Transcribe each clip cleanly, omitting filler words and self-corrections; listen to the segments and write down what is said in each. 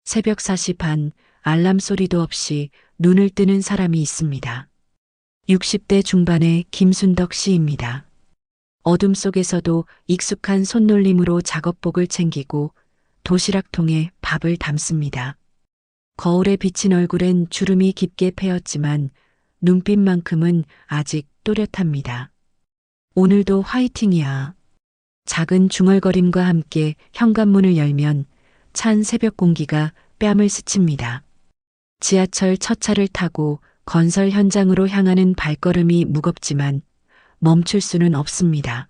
새벽 4시 반, 알람 소리도 없이 눈을 뜨는 사람이 있습니다. 60대 중반의 김순덕 씨입니다. 어둠 속에서도 익숙한 손놀림으로 작업복을 챙기고 도시락통에 밥을 담습니다. 거울에 비친 얼굴엔 주름이 깊게 패였지만 눈빛만큼은 아직 또렷합니다. 오늘도 화이팅이야. 작은 중얼거림과 함께 현관문을 열면 찬 새벽 공기가 뺨을 스칩니다. 지하철 첫 차를 타고 건설 현장으로 향하는 발걸음이 무겁지만 멈출 수는 없습니다.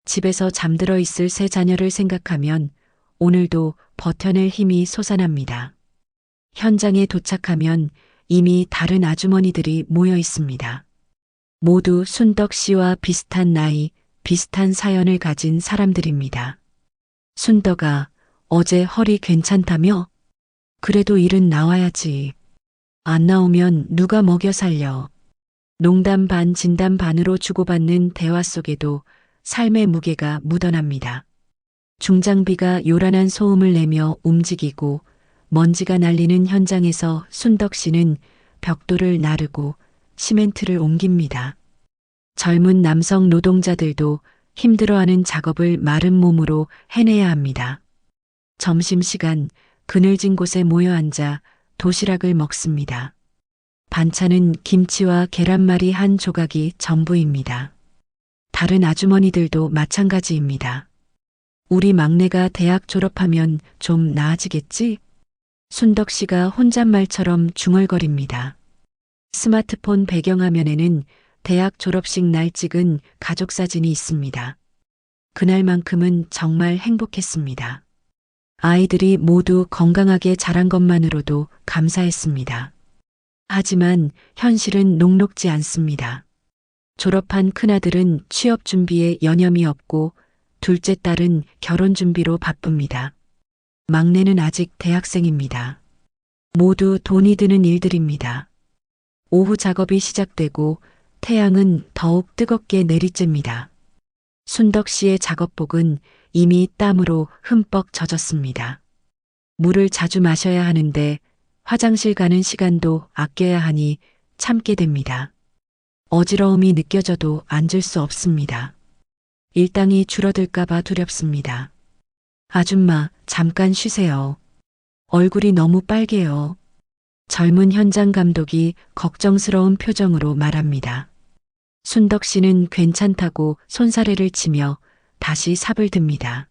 집에서 잠들어 있을 새 자녀를 생각하면 오늘도 버텨낼 힘이 솟아납니다. 현장에 도착하면 이미 다른 아주머니들이 모여 있습니다. 모두 순덕 씨와 비슷한 나이, 비슷한 사연을 가진 사람들입니다. 순덕아, 어제 허리 괜찮다며? 그래도 일은 나와야지. 안 나오면 누가 먹여 살려. 농담 반 진담 반으로 주고받는 대화 속에도 삶의 무게가 묻어납니다. 중장비가 요란한 소음을 내며 움직이고 먼지가 날리는 현장에서 순덕 씨는 벽돌을 나르고 시멘트를 옮깁니다. 젊은 남성 노동자들도 힘들어하는 작업을 마른 몸으로 해내야 합니다. 점심시간 그늘진 곳에 모여 앉아 도시락을 먹습니다. 반찬은 김치와 계란말이 한 조각이 전부입니다. 다른 아주머니들도 마찬가지입니다. 우리 막내가 대학 졸업하면 좀 나아지겠지? 순덕 씨가 혼잣말처럼 중얼거립니다. 스마트폰 배경화면에는 대학 졸업식 날 찍은 가족 사진이 있습니다. 그날만큼은 정말 행복했습니다. 아이들이 모두 건강하게 자란 것만으로도 감사했습니다. 하지만 현실은 녹록지 않습니다. 졸업한 큰아들은 취업 준비에 여념이 없고 둘째 딸은 결혼 준비로 바쁩니다. 막내는 아직 대학생입니다. 모두 돈이 드는 일들입니다. 오후 작업이 시작되고 태양은 더욱 뜨겁게 내리쬐입니다. 순덕 씨의 작업복은 이미 땀으로 흠뻑 젖었습니다. 물을 자주 마셔야 하는데 화장실 가는 시간도 아껴야 하니 참게 됩니다. 어지러움이 느껴져도 앉을 수 없습니다. 일당이 줄어들까봐 두렵습니다. 아줌마, 잠깐 쉬세요. 얼굴이 너무 빨개요. 젊은 현장 감독이 걱정스러운 표정으로 말합니다. 순덕 씨는 괜찮다고 손사래를 치며 다시 삽을 듭니다.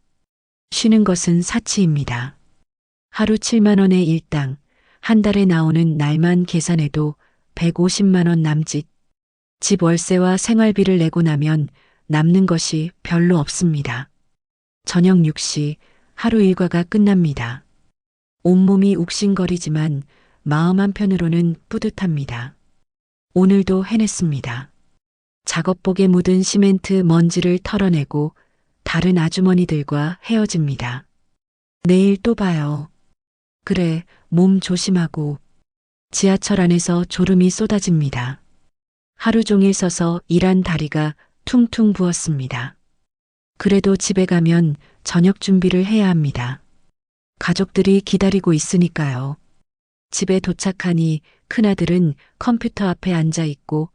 쉬는 것은 사치입니다. 하루 7만 원의 일당, 한 달에 나오는 날만 계산해도 150만 원 남짓. 집 월세와 생활비를 내고 나면 남는 것이 별로 없습니다. 저녁 6시 하루 일과가 끝납니다. 온몸이 욱신거리지만 마음 한편으로는 뿌듯합니다. 오늘도 해냈습니다. 작업복에 묻은 시멘트 먼지를 털어내고 다른 아주머니들과 헤어집니다. 내일 또 봐요. 그래, 몸 조심하고. 지하철 안에서 졸음이 쏟아집니다. 하루 종일 서서 일한 다리가 퉁퉁 부었습니다. 그래도 집에 가면 저녁 준비를 해야 합니다. 가족들이 기다리고 있으니까요. 집에 도착하니 큰아들은 컴퓨터 앞에 앉아 있고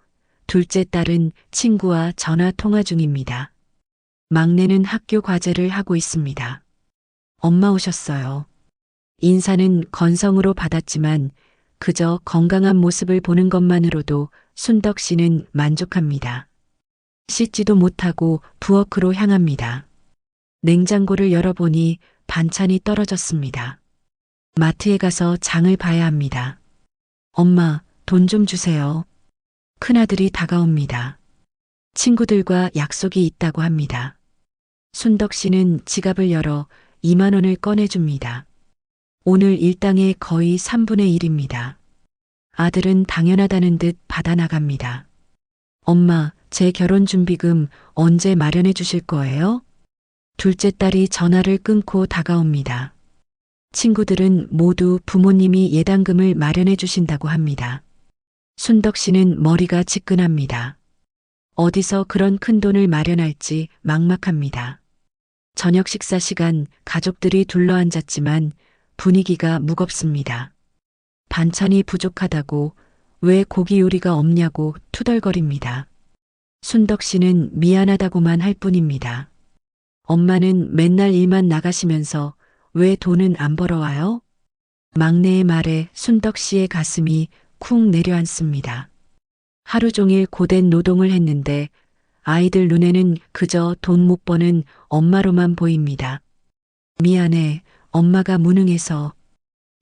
둘째 딸은 친구와 전화 통화 중입니다. 막내는 학교 과제를 하고 있습니다. 엄마 오셨어요. 인사는 건성으로 받았지만 그저 건강한 모습을 보는 것만으로도 순덕 씨는 만족합니다. 씻지도 못하고 부엌으로 향합니다. 냉장고를 열어보니 반찬이 떨어졌습니다. 마트에 가서 장을 봐야 합니다. 엄마, 돈 좀 주세요. 큰아들이 다가옵니다. 친구들과 약속이 있다고 합니다. 순덕 씨는 지갑을 열어 2만 원을 꺼내줍니다. 오늘 일당의 거의 3분의 1입니다. 아들은 당연하다는 듯 받아 나갑니다. 엄마, 제 결혼 준비금 언제 마련해 주실 거예요? 둘째 딸이 전화를 끊고 다가옵니다. 친구들은 모두 부모님이 예당금을 마련해 주신다고 합니다. 순덕 씨는 머리가 지끈합니다. 어디서 그런 큰 돈을 마련할지 막막합니다. 저녁 식사 시간 가족들이 둘러앉았지만 분위기가 무겁습니다. 반찬이 부족하다고, 왜 고기 요리가 없냐고 투덜거립니다. 순덕 씨는 미안하다고만 할 뿐입니다. 엄마는 맨날 일만 나가시면서 왜 돈은 안 벌어와요? 막내의 말에 순덕 씨의 가슴이 쿵 내려앉습니다. 하루 종일 고된 노동을 했는데 아이들 눈에는 그저 돈 못 버는 엄마로만 보입니다. 미안해, 엄마가 무능해서.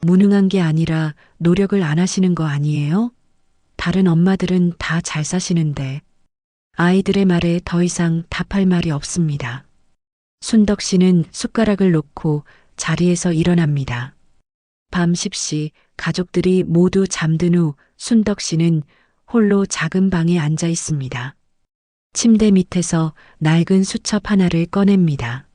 무능한 게 아니라 노력을 안 하시는 거 아니에요? 다른 엄마들은 다 잘 사시는데. 아이들의 말에 더 이상 답할 말이 없습니다. 순덕 씨는 숟가락을 놓고 자리에서 일어납니다. 밤 10시 가족들이 모두 잠든 후 순덕 씨는 홀로 작은 방에 앉아 있습니다. 침대 밑에서 낡은 수첩 하나를 꺼냅니다.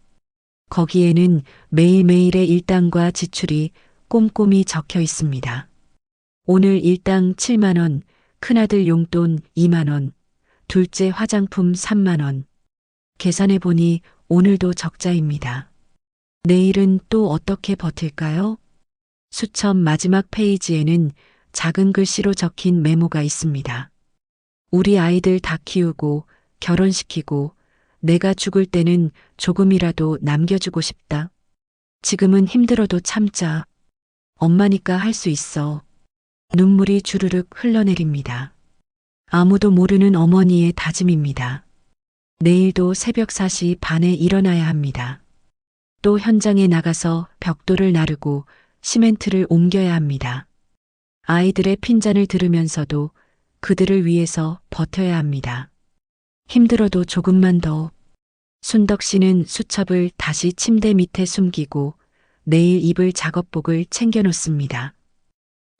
거기에는 매일매일의 일당과 지출이 꼼꼼히 적혀 있습니다. 오늘 일당 7만 원, 큰아들 용돈 2만 원, 둘째 화장품 3만 원. 계산해 보니 오늘도 적자입니다. 내일은 또 어떻게 버틸까요? 수첩 마지막 페이지에는 작은 글씨로 적힌 메모가 있습니다. 우리 아이들 다 키우고 결혼시키고 내가 죽을 때는 조금이라도 남겨주고 싶다. 지금은 힘들어도 참자. 엄마니까 할 수 있어. 눈물이 주르륵 흘러내립니다. 아무도 모르는 어머니의 다짐입니다. 내일도 새벽 4시 반에 일어나야 합니다. 또 현장에 나가서 벽돌을 나르고 시멘트를 옮겨야 합니다. 아이들의 핀잔을 들으면서도 그들을 위해서 버텨야 합니다. 힘들어도 조금만 더. 순덕 씨는 수첩을 다시 침대 밑에 숨기고 내일 입을 작업복을 챙겨 놓습니다.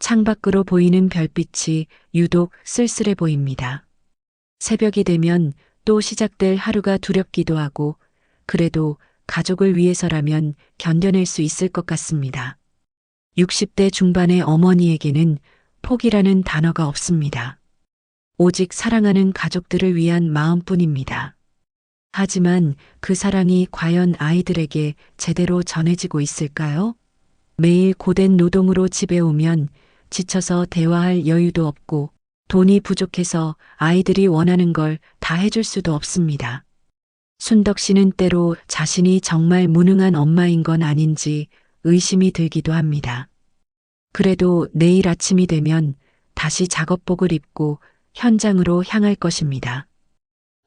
창밖으로 보이는 별빛이 유독 쓸쓸해 보입니다. 새벽이 되면 또 시작될 하루가 두렵기도 하고 그래도 가족을 위해서라면 견뎌낼 수 있을 것 같습니다. 60대 중반의 어머니에게는 포기라는 단어가 없습니다. 오직 사랑하는 가족들을 위한 마음뿐입니다. 하지만 그 사랑이 과연 아이들에게 제대로 전해지고 있을까요? 매일 고된 노동으로 집에 오면 지쳐서 대화할 여유도 없고 돈이 부족해서 아이들이 원하는 걸 다 해줄 수도 없습니다. 순덕 씨는 때로 자신이 정말 무능한 엄마인 건 아닌지 의심이 들기도 합니다. 그래도 내일 아침이 되면 다시 작업복을 입고 현장으로 향할 것입니다.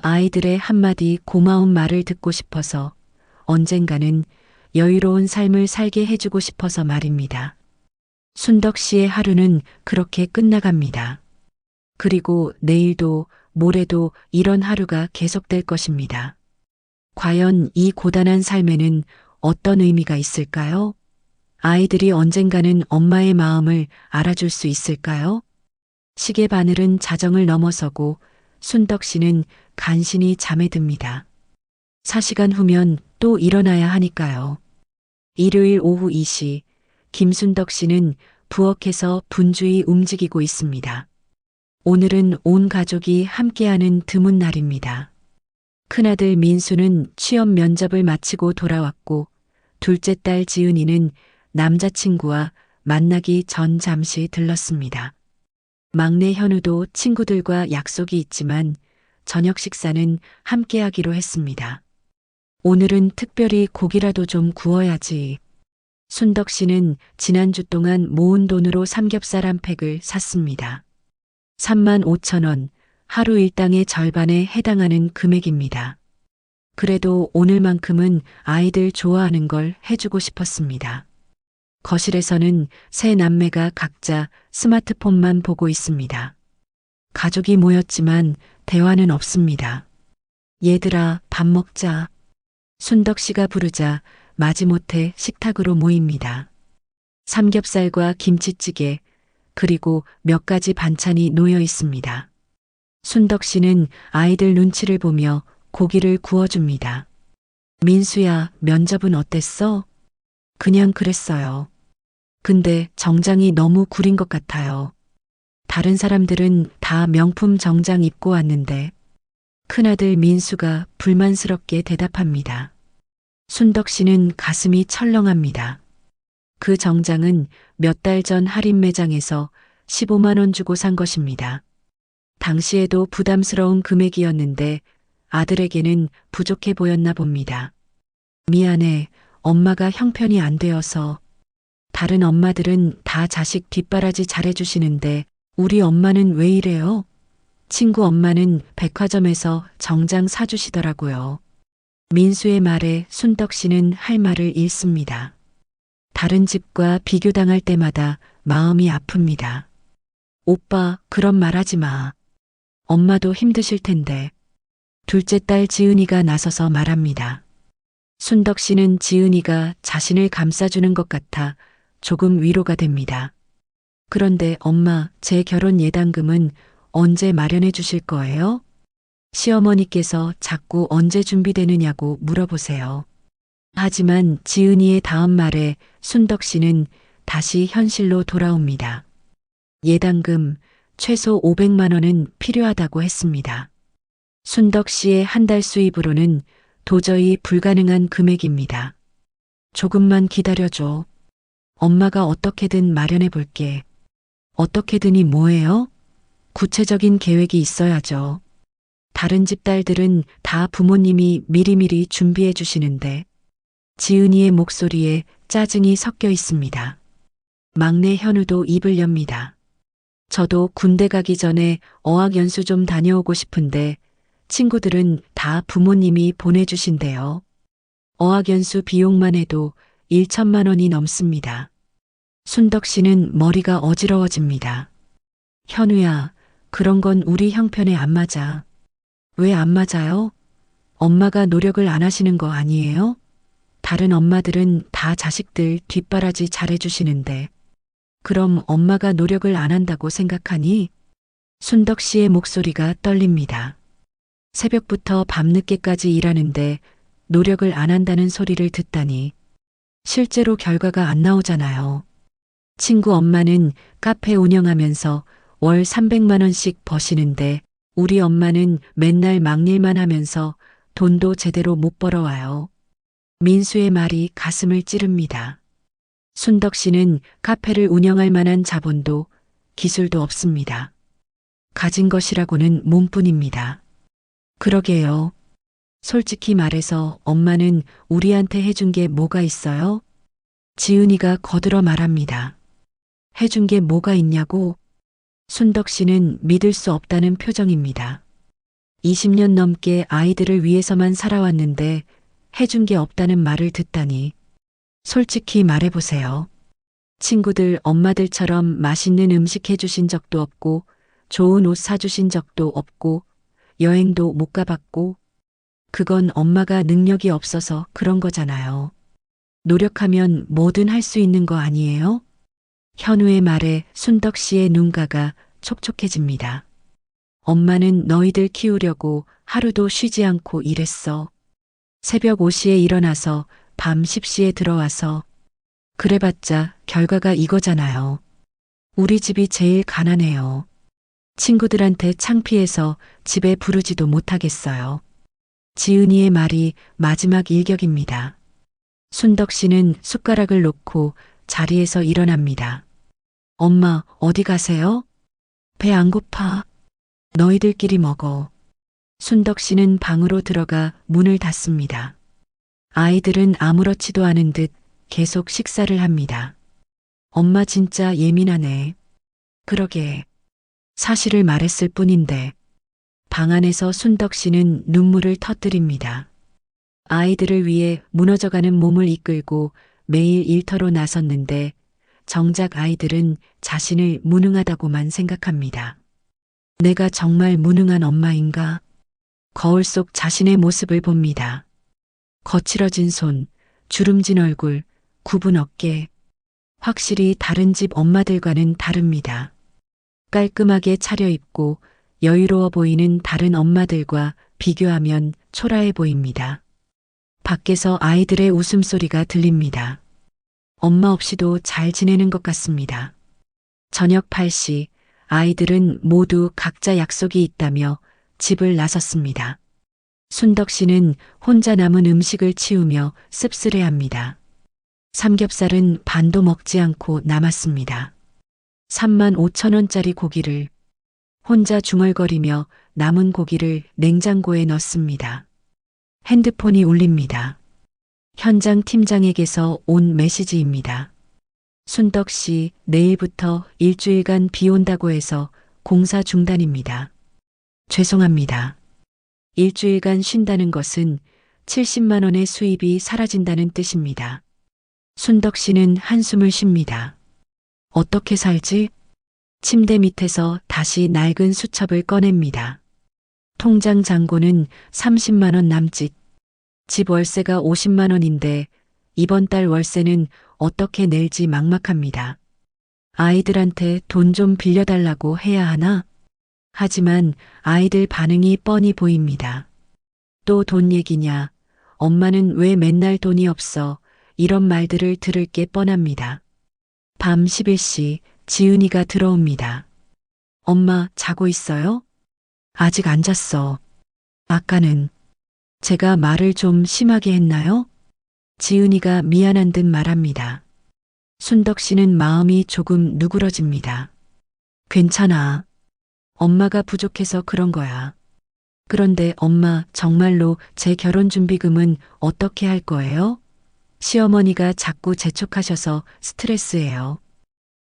아이들의 한마디 고마운 말을 듣고 싶어서, 언젠가는 여유로운 삶을 살게 해주고 싶어서 말입니다. 순덕 씨의 하루는 그렇게 끝나갑니다. 그리고 내일도 모레도 이런 하루가 계속될 것입니다. 과연 이 고단한 삶에는 어떤 의미가 있을까요? 아이들이 언젠가는 엄마의 마음을 알아줄 수 있을까요? 시계 바늘은 자정을 넘어서고 순덕 씨는 간신히 잠에 듭니다. 4시간 후면 또 일어나야 하니까요. 일요일 오후 2시, 김순덕 씨는 부엌에서 분주히 움직이고 있습니다. 오늘은 온 가족이 함께하는 드문 날입니다. 큰아들 민수는 취업 면접을 마치고 돌아왔고, 둘째 딸 지은이는 남자친구와 만나기 전 잠시 들렀습니다. 막내 현우도 친구들과 약속이 있지만 저녁 식사는 함께 하기로 했습니다. 오늘은 특별히 고기라도 좀 구워야지. 순덕 씨는 지난주 동안 모은 돈으로 삼겹살 한 팩을 샀습니다. 3만 5천 원, 하루 일당의 절반에 해당하는 금액입니다. 그래도 오늘만큼은 아이들 좋아하는 걸 해주고 싶었습니다. 거실에서는 세 남매가 각자 스마트폰만 보고 있습니다. 가족이 모였지만 대화는 없습니다. 얘들아, 밥 먹자. 순덕 씨가 부르자 마지못해 식탁으로 모입니다. 삼겹살과 김치찌개, 그리고 몇 가지 반찬이 놓여 있습니다. 순덕 씨는 아이들 눈치를 보며 고기를 구워줍니다. 민수야, 면접은 어땠어? 그냥 그랬어요. 근데 정장이 너무 구린 것 같아요. 다른 사람들은 다 명품 정장 입고 왔는데. 큰아들 민수가 불만스럽게 대답합니다. 순덕 씨는 가슴이 철렁합니다. 그 정장은 몇 달 전 할인 매장에서 15만 원 주고 산 것입니다. 당시에도 부담스러운 금액이었는데 아들에게는 부족해 보였나 봅니다. 미안해, 엄마가 형편이 안 되어서. 다른 엄마들은 다 자식 뒷바라지 잘해주시는데 우리 엄마는 왜 이래요? 친구 엄마는 백화점에서 정장 사주시더라고요. 민수의 말에 순덕 씨는 할 말을 잃습니다. 다른 집과 비교당할 때마다 마음이 아픕니다. 오빠, 그런 말 하지 마. 엄마도 힘드실 텐데. 둘째 딸 지은이가 나서서 말합니다. 순덕 씨는 지은이가 자신을 감싸주는 것 같아 조금 위로가 됩니다. 그런데 엄마, 제 결혼 예단금은 언제 마련해 주실 거예요? 시어머니께서 자꾸 언제 준비되느냐고 물어보세요. 하지만 지은이의 다음 말에 순덕 씨는 다시 현실로 돌아옵니다. 예단금 최소 500만 원은 필요하다고 했습니다. 순덕 씨의 한 달 수입으로는 도저히 불가능한 금액입니다. 조금만 기다려줘. 엄마가 어떻게든 마련해 볼게. 어떻게든이 뭐예요? 구체적인 계획이 있어야죠. 다른 집 딸들은 다 부모님이 미리미리 준비해 주시는데 지은이의 목소리에 짜증이 섞여 있습니다. 막내 현우도 입을 엽니다. 저도 군대 가기 전에 어학연수 좀 다녀오고 싶은데 친구들은 다 부모님이 보내주신대요. 어학연수 비용만 해도 1천만 원이 넘습니다. 순덕 씨는 머리가 어지러워집니다. 현우야, 그런 건 우리 형편에 안 맞아. 왜 안 맞아요? 엄마가 노력을 안 하시는 거 아니에요? 다른 엄마들은 다 자식들 뒷바라지 잘해주시는데 그럼 엄마가 노력을 안 한다고 생각하니? 순덕 씨의 목소리가 떨립니다. 새벽부터 밤늦게까지 일하는데 노력을 안 한다는 소리를 듣다니 실제로 결과가 안 나오잖아요. 친구 엄마는 카페 운영하면서 월 300만 원씩 버시는데 우리 엄마는 맨날 막일만 하면서 돈도 제대로 못 벌어와요. 민수의 말이 가슴을 찌릅니다. 순덕 씨는 카페를 운영할 만한 자본도 기술도 없습니다. 가진 것이라고는 몸뿐입니다. 그러게요. 솔직히 말해서 엄마는 우리한테 해준 게 뭐가 있어요? 지은이가 거들어 말합니다. 해준 게 뭐가 있냐고? 순덕 씨는 믿을 수 없다는 표정입니다. 20년 넘게 아이들을 위해서만 살아왔는데 해준 게 없다는 말을 듣다니. 솔직히 말해보세요. 친구들 엄마들처럼 맛있는 음식 해주신 적도 없고 좋은 옷 사주신 적도 없고 여행도 못 가봤고 그건 엄마가 능력이 없어서 그런 거잖아요. 노력하면 뭐든 할 수 있는 거 아니에요? 현우의 말에 순덕 씨의 눈가가 촉촉해집니다. 엄마는 너희들 키우려고 하루도 쉬지 않고 일했어. 새벽 5시에 일어나서 밤 10시에 들어와서 그래봤자 결과가 이거잖아요. 우리 집이 제일 가난해요. 친구들한테 창피해서 집에 부르지도 못하겠어요. 지은이의 말이 마지막 일격입니다. 순덕 씨는 숟가락을 놓고 자리에서 일어납니다. 엄마, 어디 가세요? 배 안 고파. 너희들끼리 먹어. 순덕 씨는 방으로 들어가 문을 닫습니다. 아이들은 아무렇지도 않은 듯 계속 식사를 합니다. 엄마 진짜 예민하네. 그러게. 사실을 말했을 뿐인데. 방 안에서 순덕 씨는 눈물을 터뜨립니다. 아이들을 위해 무너져가는 몸을 이끌고 매일 일터로 나섰는데 정작 아이들은 자신을 무능하다고만 생각합니다. 내가 정말 무능한 엄마인가? 거울 속 자신의 모습을 봅니다. 거칠어진 손, 주름진 얼굴, 굽은 어깨. 확실히 다른 집 엄마들과는 다릅니다. 깔끔하게 차려입고 여유로워 보이는 다른 엄마들과 비교하면 초라해 보입니다. 밖에서 아이들의 웃음소리가 들립니다. 엄마 없이도 잘 지내는 것 같습니다. 저녁 8시 아이들은 모두 각자 약속이 있다며 집을 나섰습니다. 순덕 씨는 혼자 남은 음식을 치우며 씁쓸해합니다. 삼겹살은 반도 먹지 않고 남았습니다. 3만 5천 원짜리 고기를 혼자 중얼거리며 남은 고기를 냉장고에 넣습니다. 핸드폰이 울립니다. 현장 팀장에게서 온 메시지입니다. 순덕 씨, 내일부터 일주일간 비 온다고 해서 공사 중단입니다. 죄송합니다. 일주일간 쉰다는 것은 70만 원의 수입이 사라진다는 뜻입니다. 순덕 씨는 한숨을 쉽니다. 어떻게 살지? 침대 밑에서 다시 낡은 수첩을 꺼냅니다. 통장 잔고는 30만 원 남짓. 집 월세가 50만 원인데 이번 달 월세는 어떻게 낼지 막막합니다. 아이들한테 돈 좀 빌려달라고 해야 하나? 하지만 아이들 반응이 뻔히 보입니다. 또 돈 얘기냐? 엄마는 왜 맨날 돈이 없어? 이런 말들을 들을 게 뻔합니다. 밤 11시 지은이가 들어옵니다. 엄마 자고 있어요? 아직 안 잤어. 아까는 제가 말을 좀 심하게 했나요? 지은이가 미안한 듯 말합니다. 순덕 씨는 마음이 조금 누그러집니다. 괜찮아. 엄마가 부족해서 그런 거야. 그런데 엄마 정말로 제 결혼준비금은 어떻게 할 거예요? 시어머니가 자꾸 재촉하셔서 스트레스예요.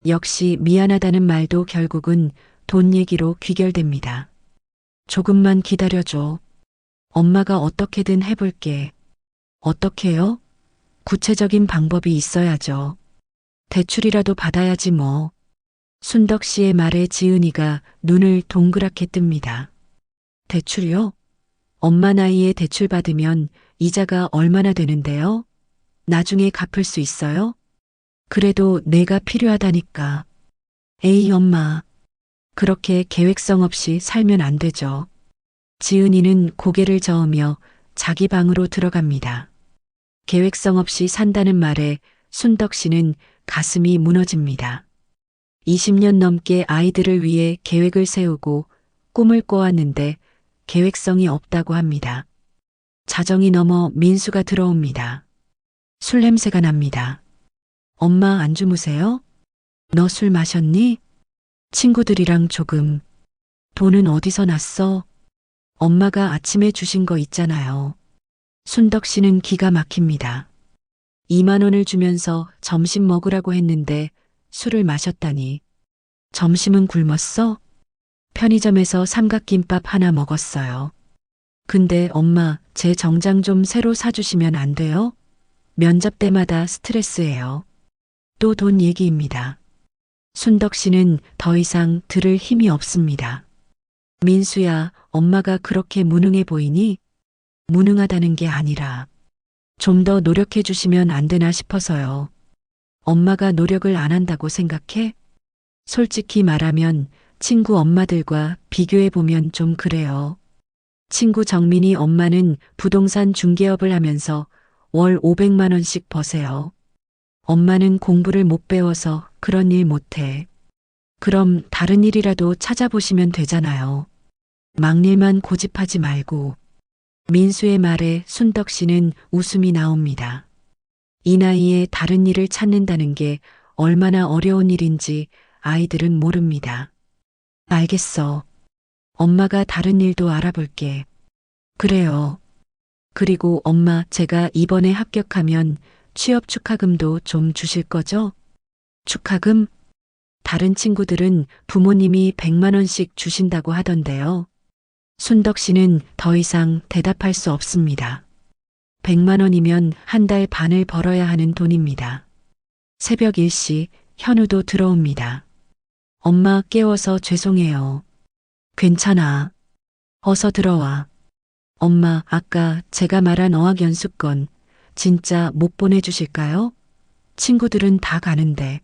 역시 미안하다는 말도 결국은 돈 얘기로 귀결됩니다. 조금만 기다려줘. 엄마가 어떻게든 해볼게. 어떻게요? 구체적인 방법이 있어야죠. 대출이라도 받아야지 뭐. 순덕 씨의 말에 지은이가 눈을 동그랗게 뜹니다. 대출이요? 엄마 나이에 대출 받으면 이자가 얼마나 되는데요? 나중에 갚을 수 있어요? 그래도 내가 필요하다니까. 에이, 엄마. 그렇게 계획성 없이 살면 안 되죠. 지은이는 고개를 저으며 자기 방으로 들어갑니다. 계획성 없이 산다는 말에 순덕 씨는 가슴이 무너집니다. 20년 넘게 아이들을 위해 계획을 세우고 꿈을 꿔왔는데 계획성이 없다고 합니다. 자정이 넘어 민수가 들어옵니다. 술 냄새가 납니다. 엄마 안 주무세요? 너 술 마셨니? 친구들이랑 조금. 돈은 어디서 났어? 엄마가 아침에 주신 거 있잖아요. 순덕 씨는 기가 막힙니다. 2만 원을 주면서 점심 먹으라고 했는데 술을 마셨다니. 점심은 굶었어? 편의점에서 삼각김밥 하나 먹었어요. 근데 엄마, 제 정장 좀 새로 사주시면 안 돼요? 면접 때마다 스트레스예요. 또 돈 얘기입니다. 순덕 씨는 더 이상 들을 힘이 없습니다. 민수야, 엄마가 그렇게 무능해 보이니? 무능하다는 게 아니라 좀 더 노력해 주시면 안 되나 싶어서요. 엄마가 노력을 안 한다고 생각해? 솔직히 말하면 친구 엄마들과 비교해 보면 좀 그래요. 친구 정민이 엄마는 부동산 중개업을 하면서 월 500만 원씩 버세요. 엄마는 공부를 못 배워서 그런 일 못해. 그럼 다른 일이라도 찾아보시면 되잖아요. 막일만 고집하지 말고. 민수의 말에 순덕 씨는 웃음이 나옵니다. 이 나이에 다른 일을 찾는다는 게 얼마나 어려운 일인지 아이들은 모릅니다. 알겠어. 엄마가 다른 일도 알아볼게. 그래요. 그리고 엄마, 제가 이번에 합격하면 취업 축하금도 좀 주실 거죠? 축하금? 다른 친구들은 부모님이 100만 원씩 주신다고 하던데요. 순덕 씨는 더 이상 대답할 수 없습니다. 100만 원이면 한 달 반을 벌어야 하는 돈입니다. 새벽 1시 현우도 들어옵니다. 엄마 깨워서 죄송해요. 괜찮아. 어서 들어와. 엄마, 아까 제가 말한 어학연수권 진짜 못 보내주실까요? 친구들은 다 가는데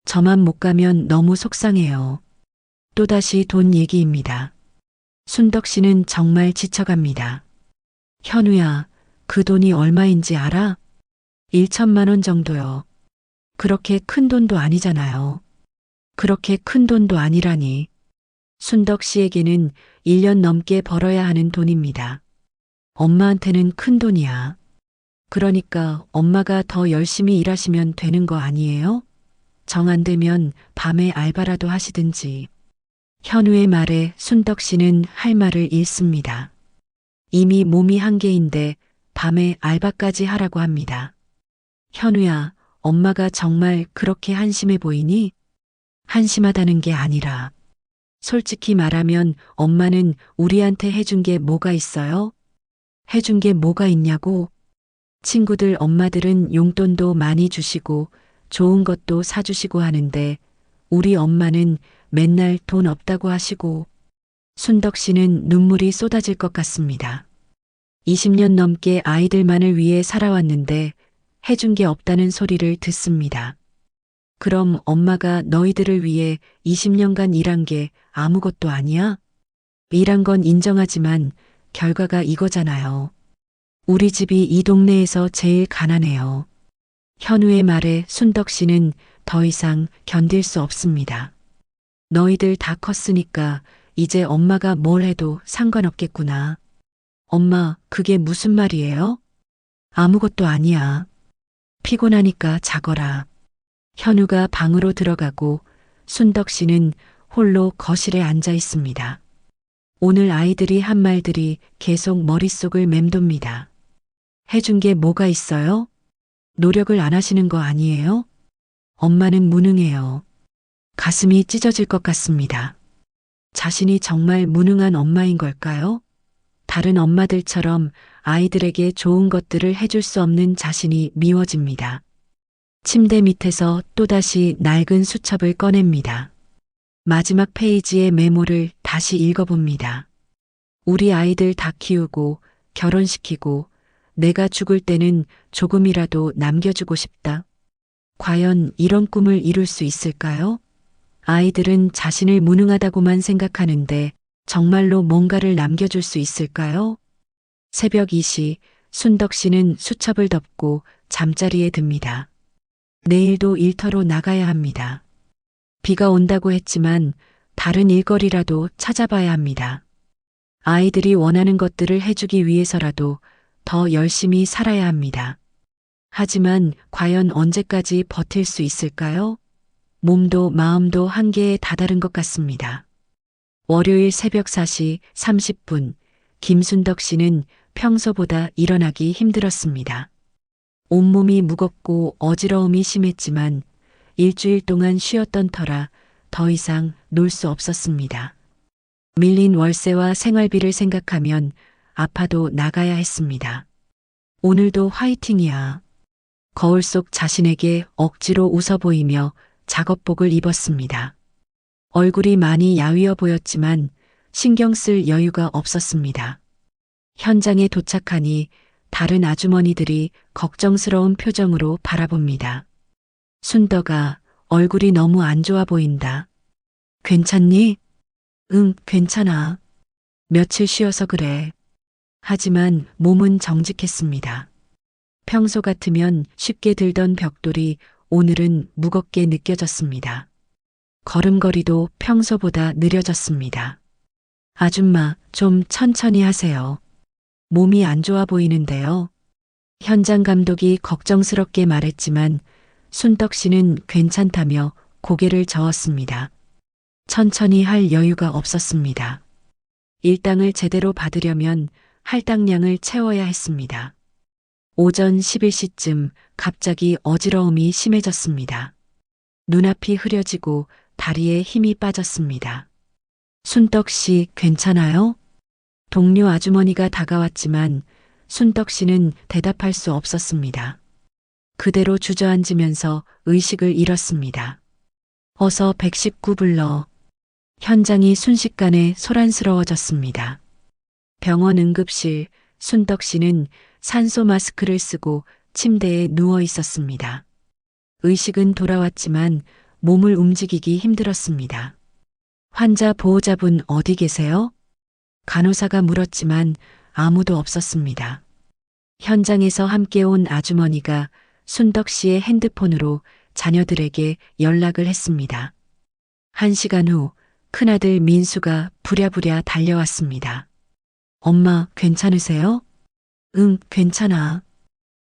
저만 못 가면 너무 속상해요. 또다시 돈 얘기입니다. 순덕 씨는 정말 지쳐갑니다. 현우야, 그 돈이 얼마인지 알아? 1천만 원 정도요. 그렇게 큰 돈도 아니잖아요. 그렇게 큰 돈도 아니라니. 순덕 씨에게는 1년 넘게 벌어야 하는 돈입니다. 엄마한테는 큰 돈이야. 그러니까 엄마가 더 열심히 일하시면 되는 거 아니에요? 정 안 되면 밤에 알바라도 하시든지. 현우의 말에 순덕 씨는 할 말을 잃습니다. 이미 몸이 한계인데 밤에 알바까지 하라고 합니다. 현우야, 엄마가 정말 그렇게 한심해 보이니? 한심하다는 게 아니라, 솔직히 말하면 엄마는 우리한테 해준 게 뭐가 있어요? 해준 게 뭐가 있냐고? 친구들 엄마들은 용돈도 많이 주시고 좋은 것도 사주시고 하는데 우리 엄마는 맨날 돈 없다고 하시고. 순덕 씨는 눈물이 쏟아질 것 같습니다. 20년 넘게 아이들만을 위해 살아왔는데 해준 게 없다는 소리를 듣습니다. 그럼 엄마가 너희들을 위해 20년간 일한 게 아무것도 아니야? 일한 건 인정하지만 결과가 이거잖아요. 우리 집이 이 동네에서 제일 가난해요. 현우의 말에 순덕 씨는 더 이상 견딜 수 없습니다. 너희들 다 컸으니까 이제 엄마가 뭘 해도 상관없겠구나. 엄마, 그게 무슨 말이에요? 아무것도 아니야. 피곤하니까 자거라. 현우가 방으로 들어가고 순덕 씨는 홀로 거실에 앉아 있습니다. 오늘 아이들이 한 말들이 계속 머릿속을 맴돕니다. 해준 게 뭐가 있어요? 노력을 안 하시는 거 아니에요? 엄마는 무능해요. 가슴이 찢어질 것 같습니다. 자신이 정말 무능한 엄마인 걸까요? 다른 엄마들처럼 아이들에게 좋은 것들을 해줄 수 없는 자신이 미워집니다. 침대 밑에서 또다시 낡은 수첩을 꺼냅니다. 마지막 페이지의 메모를 다시 읽어봅니다. 우리 아이들 다 키우고 결혼시키고 내가 죽을 때는 조금이라도 남겨주고 싶다. 과연 이런 꿈을 이룰 수 있을까요? 아이들은 자신을 무능하다고만 생각하는데 정말로 뭔가를 남겨줄 수 있을까요? 새벽 2시 순덕 씨는 수첩을 덮고 잠자리에 듭니다. 내일도 일터로 나가야 합니다. 비가 온다고 했지만 다른 일거리라도 찾아봐야 합니다. 아이들이 원하는 것들을 해주기 위해서라도 더 열심히 살아야 합니다. 하지만 과연 언제까지 버틸 수 있을까요? 몸도 마음도 한계에 다다른 것 같습니다. 월요일 새벽 4시 30분, 김순덕 씨는 평소보다 일어나기 힘들었습니다. 온몸이 무겁고 어지러움이 심했지만 일주일 동안 쉬었던 터라 더 이상 놀 수 없었습니다. 밀린 월세와 생활비를 생각하면 아파도 나가야 했습니다. 오늘도 화이팅이야. 거울 속 자신에게 억지로 웃어 보이며 작업복을 입었습니다. 얼굴이 많이 야위어 보였지만 신경 쓸 여유가 없었습니다. 현장에 도착하니 다른 아주머니들이 걱정스러운 표정으로 바라봅니다. 순덕아, 얼굴이 너무 안 좋아 보인다. 괜찮니? 응, 괜찮아. 며칠 쉬어서 그래. 하지만 몸은 정직했습니다. 평소 같으면 쉽게 들던 벽돌이 오늘은 무겁게 느껴졌습니다. 걸음걸이도 평소보다 느려졌습니다. 아줌마, 좀 천천히 하세요. 몸이 안 좋아 보이는데요. 현장 감독이 걱정스럽게 말했지만 순덕 씨는 괜찮다며 고개를 저었습니다. 천천히 할 여유가 없었습니다. 일당을 제대로 받으려면 할당량을 채워야 했습니다. 오전 11시쯤 갑자기 어지러움이 심해졌습니다. 눈앞이 흐려지고 다리에 힘이 빠졌습니다. 순덕 씨 괜찮아요? 동료 아주머니가 다가왔지만 순덕 씨는 대답할 수 없었습니다. 그대로 주저앉으면서 의식을 잃었습니다. 어서 119 불러. 현장이 순식간에 소란스러워졌습니다. 병원 응급실, 순덕 씨는 산소 마스크를 쓰고 침대에 누워 있었습니다. 의식은 돌아왔지만 몸을 움직이기 힘들었습니다. 환자 보호자분 어디 계세요? 간호사가 물었지만 아무도 없었습니다. 현장에서 함께 온 아주머니가 순덕 씨의 핸드폰으로 자녀들에게 연락을 했습니다. 1시간 후 큰아들 민수가 부랴부랴 달려왔습니다. 엄마, 괜찮으세요? 응, 괜찮아.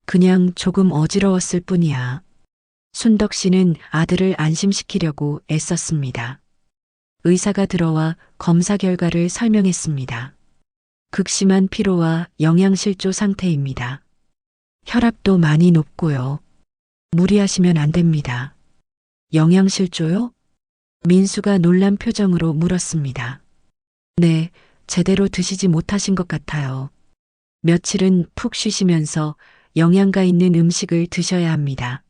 그냥 조금 어지러웠을 뿐이야. 순덕 씨는 아들을 안심시키려고 애썼습니다. 의사가 들어와 검사 결과를 설명했습니다. 극심한 피로와 영양실조 상태입니다. 혈압도 많이 높고요. 무리하시면 안 됩니다. 영양실조요? 민수가 놀란 표정으로 물었습니다. 네, 제대로 드시지 못하신 것 같아요. 며칠은 푹 쉬시면서 영양가 있는 음식을 드셔야 합니다.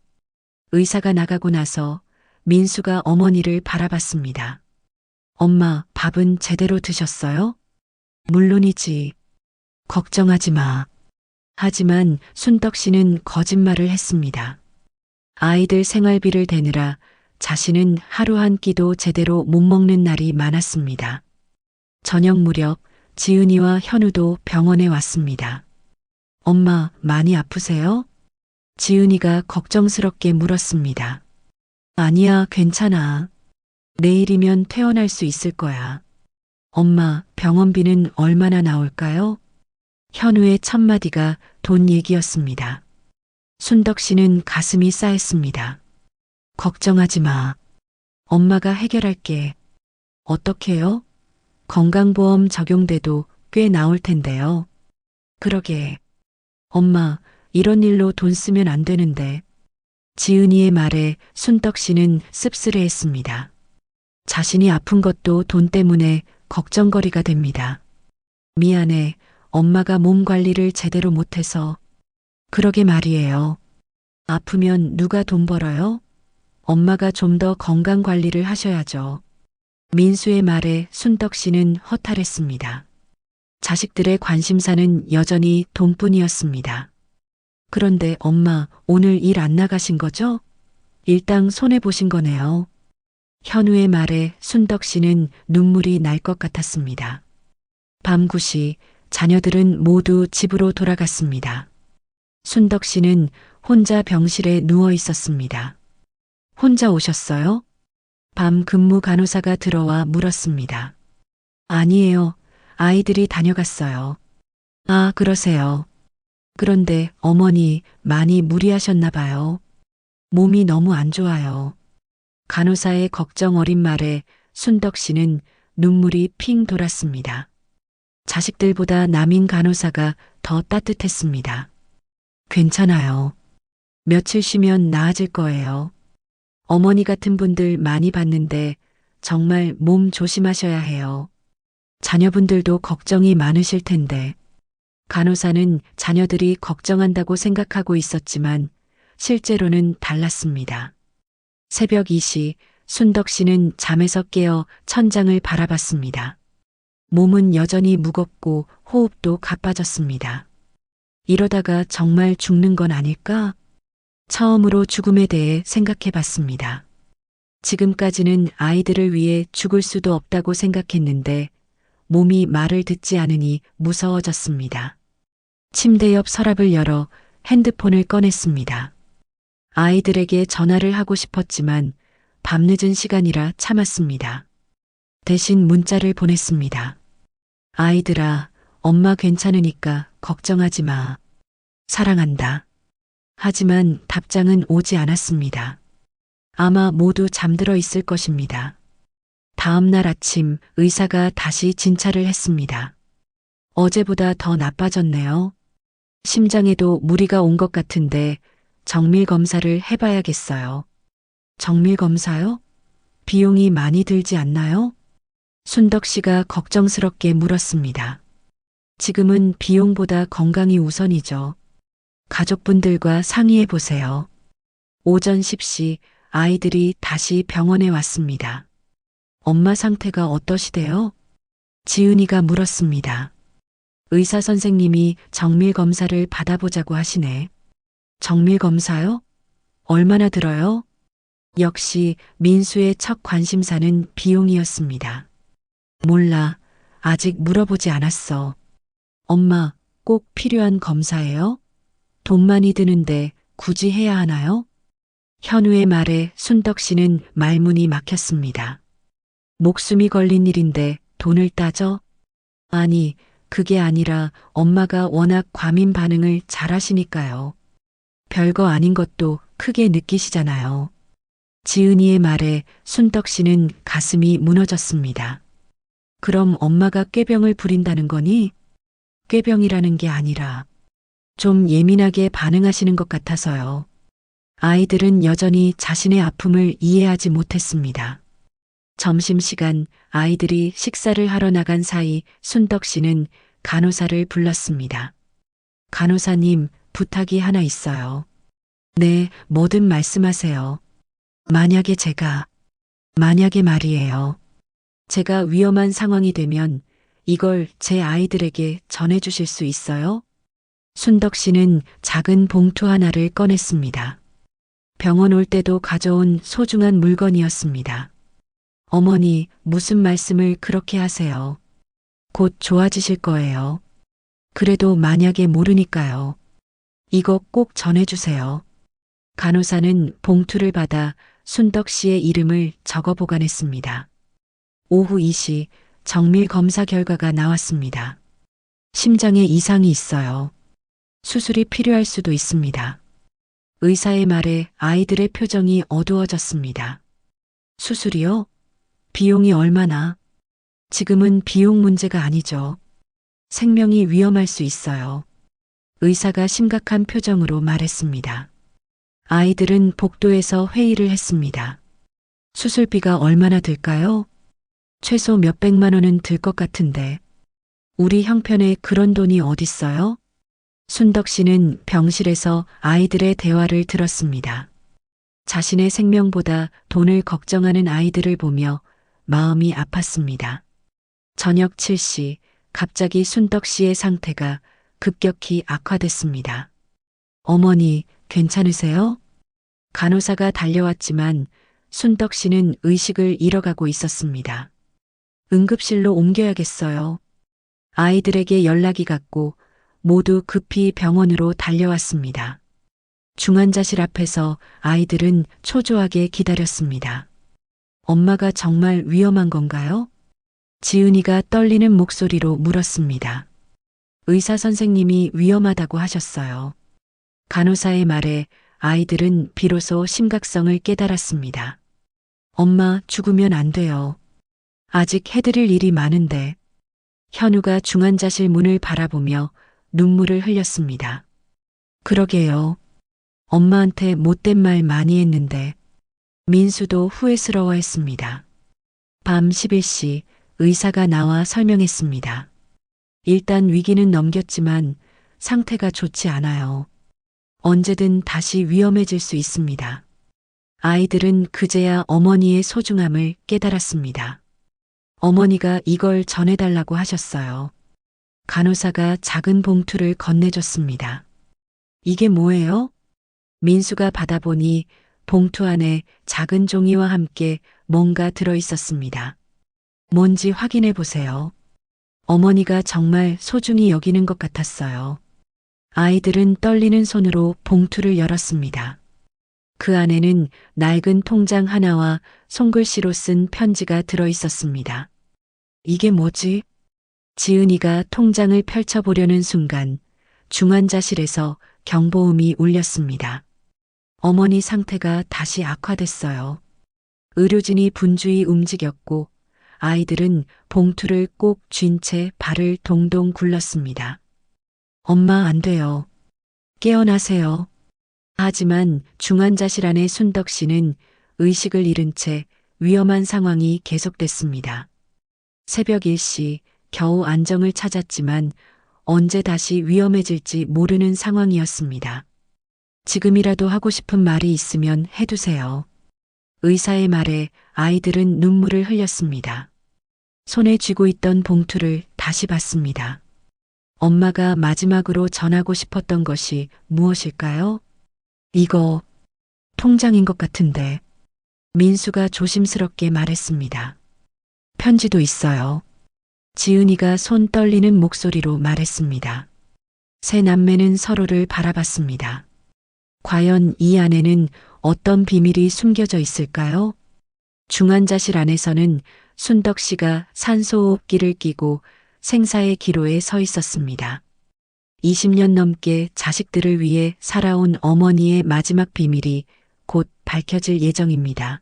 의사가 나가고 나서 민수가 어머니를 바라봤습니다. 엄마, 밥은 제대로 드셨어요? 물론이지. 걱정하지 마. 하지만 순덕 씨는 거짓말을 했습니다. 아이들 생활비를 대느라 자신은 하루 한 끼도 제대로 못 먹는 날이 많았습니다. 저녁 무렵 지은이와 현우도 병원에 왔습니다. 엄마, 많이 아프세요? 지은이가 걱정스럽게 물었습니다. 아니야, 괜찮아. 내일이면 퇴원할 수 있을 거야. 엄마, 병원비는 얼마나 나올까요? 현우의 첫마디가 돈 얘기였습니다. 순덕 씨는 가슴이 싸했습니다. 걱정하지 마. 엄마가 해결할게. 어떻게요? 건강보험 적용돼도 꽤 나올 텐데요. 그러게. 엄마, 이런 일로 돈 쓰면 안 되는데. 지은이의 말에 순덕 씨는 씁쓸해했습니다. 자신이 아픈 것도 돈 때문에 걱정거리가 됩니다. 미안해. 엄마가 몸 관리를 제대로 못해서. 그러게 말이에요. 아프면 누가 돈 벌어요? 엄마가 좀 더 건강 관리를 하셔야죠. 민수의 말에 순덕 씨는 허탈했습니다. 자식들의 관심사는 여전히 돈뿐이었습니다. 그런데 엄마, 오늘 일 안 나가신 거죠? 일당 손해보신 거네요. 현우의 말에 순덕 씨는 눈물이 날 것 같았습니다. 밤 9시 자녀들은 모두 집으로 돌아갔습니다. 순덕 씨는 혼자 병실에 누워 있었습니다. 혼자 오셨어요? 밤 근무 간호사가 들어와 물었습니다. 아니에요. 아이들이 다녀갔어요. 아, 그러세요. 그런데 어머니 많이 무리하셨나 봐요. 몸이 너무 안 좋아요. 간호사의 걱정 어린 말에 순덕 씨는 눈물이 핑 돌았습니다. 자식들보다 남인 간호사가 더 따뜻했습니다. 괜찮아요. 며칠 쉬면 나아질 거예요. 어머니 같은 분들 많이 봤는데 정말 몸 조심하셔야 해요. 자녀분들도 걱정이 많으실 텐데. 간호사는 자녀들이 걱정한다고 생각하고 있었지만 실제로는 달랐습니다. 새벽 2시 순덕 씨는 잠에서 깨어 천장을 바라봤습니다. 몸은 여전히 무겁고 호흡도 가빠졌습니다. 이러다가 정말 죽는 건 아닐까? 처음으로 죽음에 대해 생각해 봤습니다. 지금까지는 아이들을 위해 죽을 수도 없다고 생각했는데 몸이 말을 듣지 않으니 무서워졌습니다. 침대 옆 서랍을 열어 핸드폰을 꺼냈습니다. 아이들에게 전화를 하고 싶었지만 밤늦은 시간이라 참았습니다. 대신 문자를 보냈습니다. 아이들아, 엄마 괜찮으니까 걱정하지 마. 사랑한다. 하지만 답장은 오지 않았습니다. 아마 모두 잠들어 있을 것입니다. 다음 날 아침 의사가 다시 진찰을 했습니다. 어제보다 더 나빠졌네요. 심장에도 무리가 온 것 같은데 정밀 검사를 해봐야겠어요. 정밀 검사요? 비용이 많이 들지 않나요? 순덕 씨가 걱정스럽게 물었습니다. 지금은 비용보다 건강이 우선이죠. 가족분들과 상의해 보세요. 오전 10시 아이들이 다시 병원에 왔습니다. 엄마 상태가 어떠시대요? 지은이가 물었습니다. 의사 선생님이 정밀 검사를 받아보자고 하시네. 정밀 검사요? 얼마나 들어요? 역시 민수의 첫 관심사는 비용이었습니다. 몰라. 아직 물어보지 않았어. 엄마, 꼭 필요한 검사예요? 돈 많이 드는데 굳이 해야 하나요? 현우의 말에 순덕 씨는 말문이 막혔습니다. 목숨이 걸린 일인데 돈을 따져? 아니, 그게 아니라 엄마가 워낙 과민 반응을 잘 하시니까요. 별거 아닌 것도 크게 느끼시잖아요. 지은이의 말에 순덕 씨는 가슴이 무너졌습니다. 그럼 엄마가 꾀병을 부린다는 거니? 꾀병이라는 게 아니라 좀 예민하게 반응하시는 것 같아서요. 아이들은 여전히 자신의 아픔을 이해하지 못했습니다. 점심시간 아이들이 식사를 하러 나간 사이 순덕 씨는 간호사를 불렀습니다. 간호사님, 부탁이 하나 있어요. 네, 뭐든 말씀하세요. 만약에 말이에요. 제가 위험한 상황이 되면 이걸 제 아이들에게 전해주실 수 있어요? 순덕 씨는 작은 봉투 하나를 꺼냈습니다. 병원 올 때도 가져온 소중한 물건이었습니다. 어머니, 무슨 말씀을 그렇게 하세요? 곧 좋아지실 거예요. 그래도 만약에 모르니까요. 이거 꼭 전해주세요. 간호사는 봉투를 받아 순덕 씨의 이름을 적어 보관했습니다. 오후 2시 정밀 검사 결과가 나왔습니다. 심장에 이상이 있어요. 수술이 필요할 수도 있습니다. 의사의 말에 아이들의 표정이 어두워졌습니다. 수술이요? 비용이 얼마나? 지금은 비용 문제가 아니죠. 생명이 위험할 수 있어요. 의사가 심각한 표정으로 말했습니다. 아이들은 복도에서 회의를 했습니다. 수술비가 얼마나 들까요? 최소 몇백만 원은 들 것 같은데. 우리 형편에 그런 돈이 어딨어요? 순덕 씨는 병실에서 아이들의 대화를 들었습니다. 자신의 생명보다 돈을 걱정하는 아이들을 보며 마음이 아팠습니다. 저녁 7시 갑자기 순덕 씨의 상태가 급격히 악화됐습니다. 어머니, 괜찮으세요? 간호사가 달려왔지만 순덕 씨는 의식을 잃어가고 있었습니다. 응급실로 옮겨야겠어요. 아이들에게 연락이 갔고 모두 급히 병원으로 달려왔습니다. 중환자실 앞에서 아이들은 초조하게 기다렸습니다. 엄마가 정말 위험한 건가요? 지은이가 떨리는 목소리로 물었습니다. 의사 선생님이 위험하다고 하셨어요. 간호사의 말에 아이들은 비로소 심각성을 깨달았습니다. 엄마, 죽으면 안 돼요. 아직 해드릴 일이 많은데. 현우가 중환자실 문을 바라보며 눈물을 흘렸습니다. 그러게요. 엄마한테 못된 말 많이 했는데. 민수도 후회스러워했습니다. 밤 11시 의사가 나와 설명했습니다. 일단 위기는 넘겼지만 상태가 좋지 않아요. 언제든 다시 위험해질 수 있습니다. 아이들은 그제야 어머니의 소중함을 깨달았습니다. 어머니가 이걸 전해달라고 하셨어요. 간호사가 작은 봉투를 건네줬습니다. 이게 뭐예요? 민수가 받아보니 봉투 안에 작은 종이와 함께 뭔가 들어있었습니다. 뭔지 확인해 보세요. 어머니가 정말 소중히 여기는 것 같았어요. 아이들은 떨리는 손으로 봉투를 열었습니다. 그 안에는 낡은 통장 하나와 손글씨로 쓴 편지가 들어 있었습니다. 이게 뭐지? 지은이가 통장을 펼쳐보려는 순간 중환자실에서 경보음이 울렸습니다. 어머니 상태가 다시 악화됐어요. 의료진이 분주히 움직였고 아이들은 봉투를 꼭 쥔 채 발을 동동 굴렀습니다. 엄마, 안 돼요. 깨어나세요. 하지만 중환자실 안의 순덕 씨는 의식을 잃은 채 위험한 상황이 계속됐습니다. 새벽 1시 겨우 안정을 찾았지만 언제 다시 위험해질지 모르는 상황이었습니다. 지금이라도 하고 싶은 말이 있으면 해두세요. 의사의 말에 아이들은 눈물을 흘렸습니다. 손에 쥐고 있던 봉투를 다시 봤습니다. 엄마가 마지막으로 전하고 싶었던 것이 무엇일까요? 이거 통장인 것 같은데. 민수가 조심스럽게 말했습니다. 편지도 있어요. 지은이가 손 떨리는 목소리로 말했습니다. 세 남매는 서로를 바라봤습니다. 과연 이 안에는 어떤 비밀이 숨겨져 있을까요? 중환자실 안에서는 순덕 씨가 산소호흡기를 끼고 생사의 기로에 서 있었습니다. 20년 넘게 자식들을 위해 살아온 어머니의 마지막 비밀이 곧 밝혀질 예정입니다.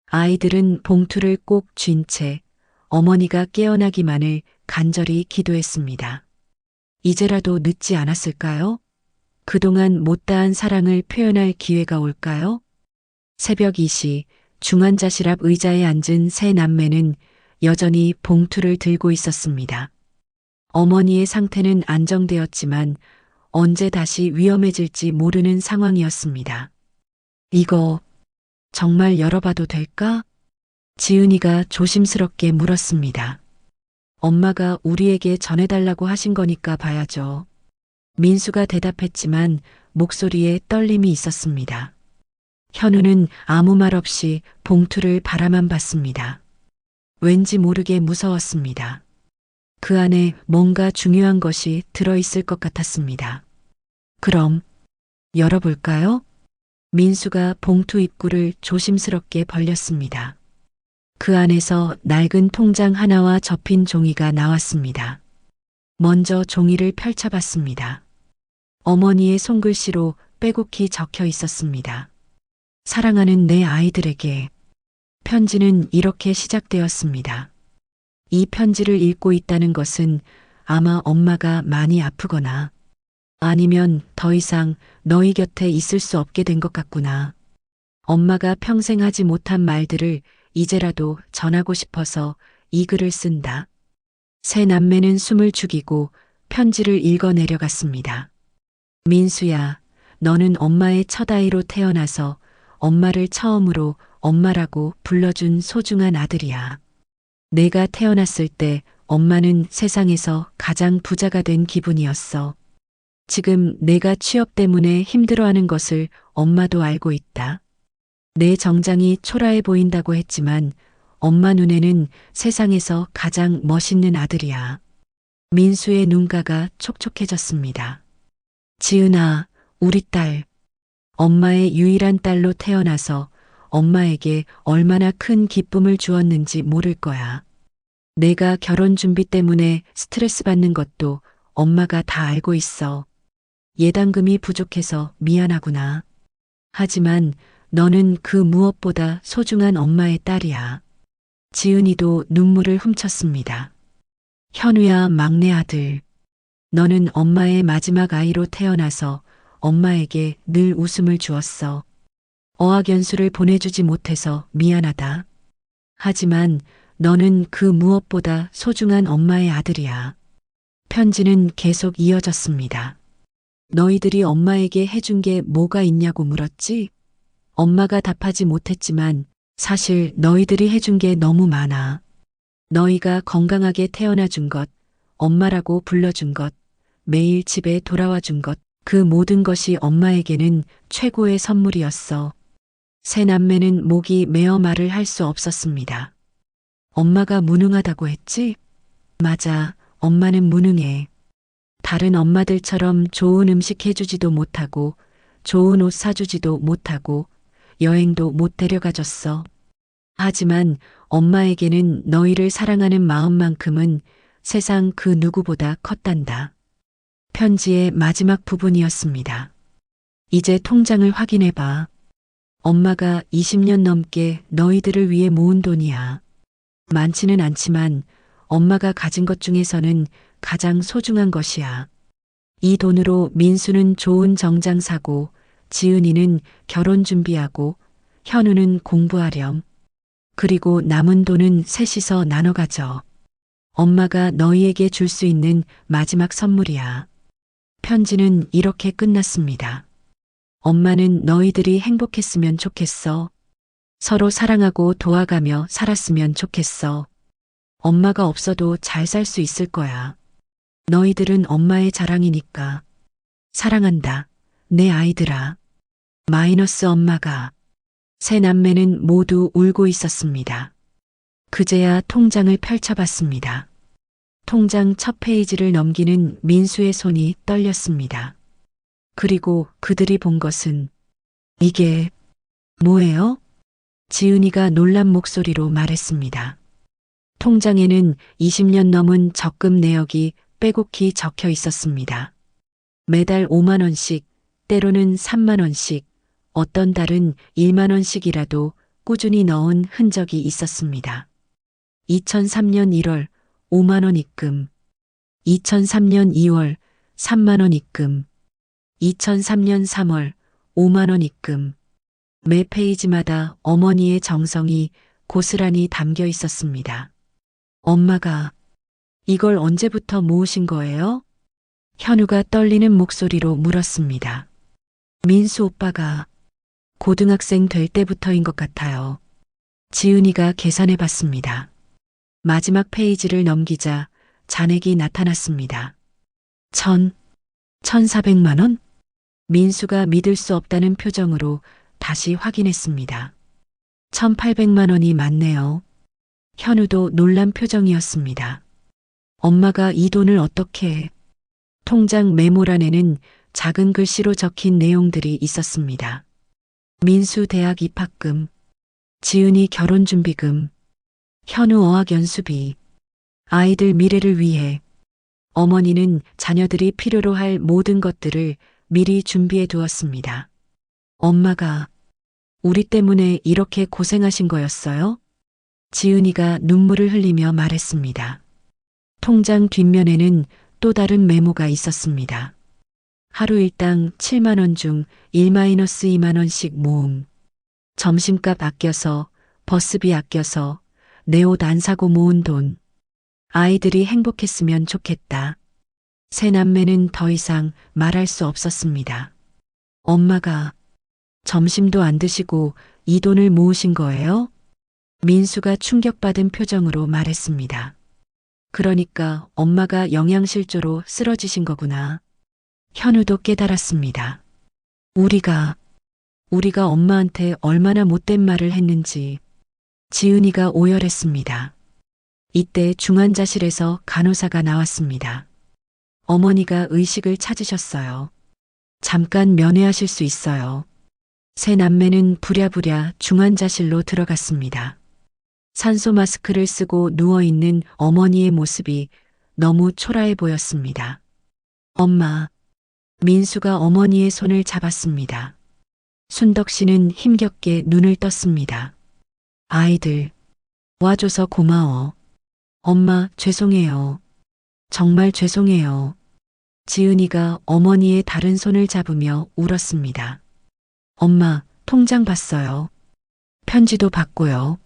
아이들은 봉투를 꼭 쥔 채 어머니가 깨어나기만을 간절히 기도했습니다. 이제라도 늦지 않았을까요? 그동안 못다한 사랑을 표현할 기회가 올까요? 새벽 2시 중환자실 앞 의자에 앉은 세 남매는 여전히 봉투를 들고 있었습니다. 어머니의 상태는 안정되었지만 언제 다시 위험해질지 모르는 상황이었습니다. 이거 정말 열어봐도 될까? 지은이가 조심스럽게 물었습니다. 엄마가 우리에게 전해달라고 하신 거니까 봐야죠. 민수가 대답했지만 목소리에 떨림이 있었습니다. 현우는 아무 말 없이 봉투를 바라만 봤습니다. 왠지 모르게 무서웠습니다. 그 안에 뭔가 중요한 것이 들어있을 것 같았습니다. 그럼 열어볼까요? 민수가 봉투 입구를 조심스럽게 벌렸습니다. 그 안에서 낡은 통장 하나와 접힌 종이가 나왔습니다. 먼저 종이를 펼쳐봤습니다. 어머니의 손글씨로 빼곡히 적혀 있었습니다. 사랑하는 내 아이들에게. 편지는 이렇게 시작되었습니다. 이 편지를 읽고 있다는 것은 아마 엄마가 많이 아프거나 아니면 더 이상 너희 곁에 있을 수 없게 된 것 같구나. 엄마가 평생 하지 못한 말들을 이제라도 전하고 싶어서 이 글을 쓴다. 세 남매는 숨을 죽이고 편지를 읽어 내려갔습니다. 민수야, 너는 엄마의 첫 아이로 태어나서 엄마를 처음으로 엄마라고 불러준 소중한 아들이야. 내가 태어났을 때 엄마는 세상에서 가장 부자가 된 기분이었어. 지금 내가 취업 때문에 힘들어하는 것을 엄마도 알고 있다. 내 정장이 초라해 보인다고 했지만 엄마 눈에는 세상에서 가장 멋있는 아들이야. 민수의 눈가가 촉촉해졌습니다. 지은아, 우리 딸. 엄마의 유일한 딸로 태어나서 엄마에게 얼마나 큰 기쁨을 주었는지 모를 거야. 내가 결혼 준비 때문에 스트레스 받는 것도 엄마가 다 알고 있어. 예당금이 부족해서 미안하구나. 하지만 너는 그 무엇보다 소중한 엄마의 딸이야. 지은이도 눈물을 훔쳤습니다. 현우야, 막내 아들. 너는 엄마의 마지막 아이로 태어나서 엄마에게 늘 웃음을 주었어. 어학연수를 보내주지 못해서 미안하다. 하지만 너는 그 무엇보다 소중한 엄마의 아들이야. 편지는 계속 이어졌습니다. 너희들이 엄마에게 해준 게 뭐가 있냐고 물었지? 엄마가 답하지 못했지만 사실 너희들이 해준 게 너무 많아. 너희가 건강하게 태어나 준 것, 엄마라고 불러준 것, 매일 집에 돌아와 준 것, 그 모든 것이 엄마에게는 최고의 선물이었어. 세 남매는 목이 메어 말을 할 수 없었습니다. 엄마가 무능하다고 했지? 맞아, 엄마는 무능해. 다른 엄마들처럼 좋은 음식 해주지도 못하고, 좋은 옷 사주지도 못하고, 여행도 못 데려가줬어. 하지만 엄마에게는 너희를 사랑하는 마음만큼은 세상 그 누구보다 컸단다. 편지의 마지막 부분이었습니다. 이제 통장을 확인해봐. 엄마가 20년 넘게 너희들을 위해 모은 돈이야. 많지는 않지만 엄마가 가진 것 중에서는 가장 소중한 것이야. 이 돈으로 민수는 좋은 정장 사고, 지은이는 결혼 준비하고, 현우는 공부하렴. 그리고 남은 돈은 셋이서 나눠 가져. 엄마가 너희에게 줄 수 있는 마지막 선물이야. 편지는 이렇게 끝났습니다. 엄마는 너희들이 행복했으면 좋겠어. 서로 사랑하고 도와가며 살았으면 좋겠어. 엄마가 없어도 잘 살 수 있을 거야. 너희들은 엄마의 자랑이니까. 사랑한다. 내 아이들아. 마이너스 엄마가. 세 남매는 모두 울고 있었습니다. 그제야 통장을 펼쳐봤습니다. 통장 첫 페이지를 넘기는 민수의 손이 떨렸습니다. 그리고 그들이 본 것은 이게 뭐예요? 지은이가 놀란 목소리로 말했습니다. 통장에는 20년 넘은 적금 내역이 빼곡히 적혀 있었습니다. 매달 5만 원씩, 때로는 3만 원씩, 어떤 달은 1만 원씩이라도 꾸준히 넣은 흔적이 있었습니다. 2003년 1월 5만 원 입금, 2003년 2월 3만 원 입금, 2003년 3월 5만 원 입금. 매 페이지마다 어머니의 정성이 고스란히 담겨 있었습니다. 엄마가 이걸 언제부터 모으신 거예요? 현우가 떨리는 목소리로 물었습니다. 민수 오빠가 고등학생 될 때부터인 것 같아요. 지은이가 계산해 봤습니다. 마지막 페이지를 넘기자 잔액이 나타났습니다. 1,400만 원? 민수가 믿을 수 없다는 표정으로 다시 확인했습니다. 1,800만 원이 맞네요. 현우도 놀란 표정이었습니다. 엄마가 이 돈을 어떻게... 통장 메모란에는 작은 글씨로 적힌 내용들이 있었습니다. 민수 대학 입학금, 지은이 결혼준비금, 현우 어학연수비, 아이들 미래를 위해 어머니는 자녀들이 필요로 할 모든 것들을 미리 준비해 두었습니다. 엄마가 우리 때문에 이렇게 고생하신 거였어요? 지은이가 눈물을 흘리며 말했습니다. 통장 뒷면에는 또 다른 메모가 있었습니다. 하루 일당 7만 원 중 1-2만 원씩 모음. 점심값 아껴서, 버스비 아껴서, 내 옷 안 사고 모은 돈. 아이들이 행복했으면 좋겠다. 세 남매는 더 이상 말할 수 없었습니다. 엄마가 점심도 안 드시고 이 돈을 모으신 거예요? 민수가 충격받은 표정으로 말했습니다. 그러니까 엄마가 영양실조로 쓰러지신 거구나. 현우도 깨달았습니다. 우리가 엄마한테 얼마나 못된 말을 했는지. 지은이가 오열했습니다. 이때 중환자실에서 간호사가 나왔습니다. 어머니가 의식을 찾으셨어요. 잠깐 면회하실 수 있어요. 세 남매는 부랴부랴 중환자실로 들어갔습니다. 산소 마스크를 쓰고 누워있는 어머니의 모습이 너무 초라해 보였습니다. 엄마, 민수가 어머니의 손을 잡았습니다. 순덕 씨는 힘겹게 눈을 떴습니다. 아이들, 와줘서 고마워. 엄마, 죄송해요. 정말 죄송해요. 지은이가 어머니의 다른 손을 잡으며 울었습니다. 엄마, 통장 봤어요. 편지도 봤고요.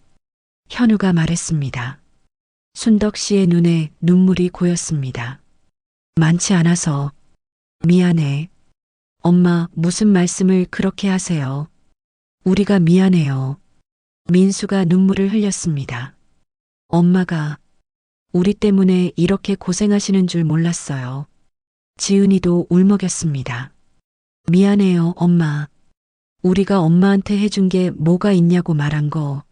현우가 말했습니다. 순덕 씨의 눈에 눈물이 고였습니다. 많지 않아서 미안해. 엄마, 무슨 말씀을 그렇게 하세요. 우리가 미안해요. 민수가 눈물을 흘렸습니다. 엄마가 우리 때문에 이렇게 고생하시는 줄 몰랐어요. 지은이도 울먹였습니다. 미안해요, 엄마. 우리가 엄마한테 해준 게 뭐가 있냐고 말한 거.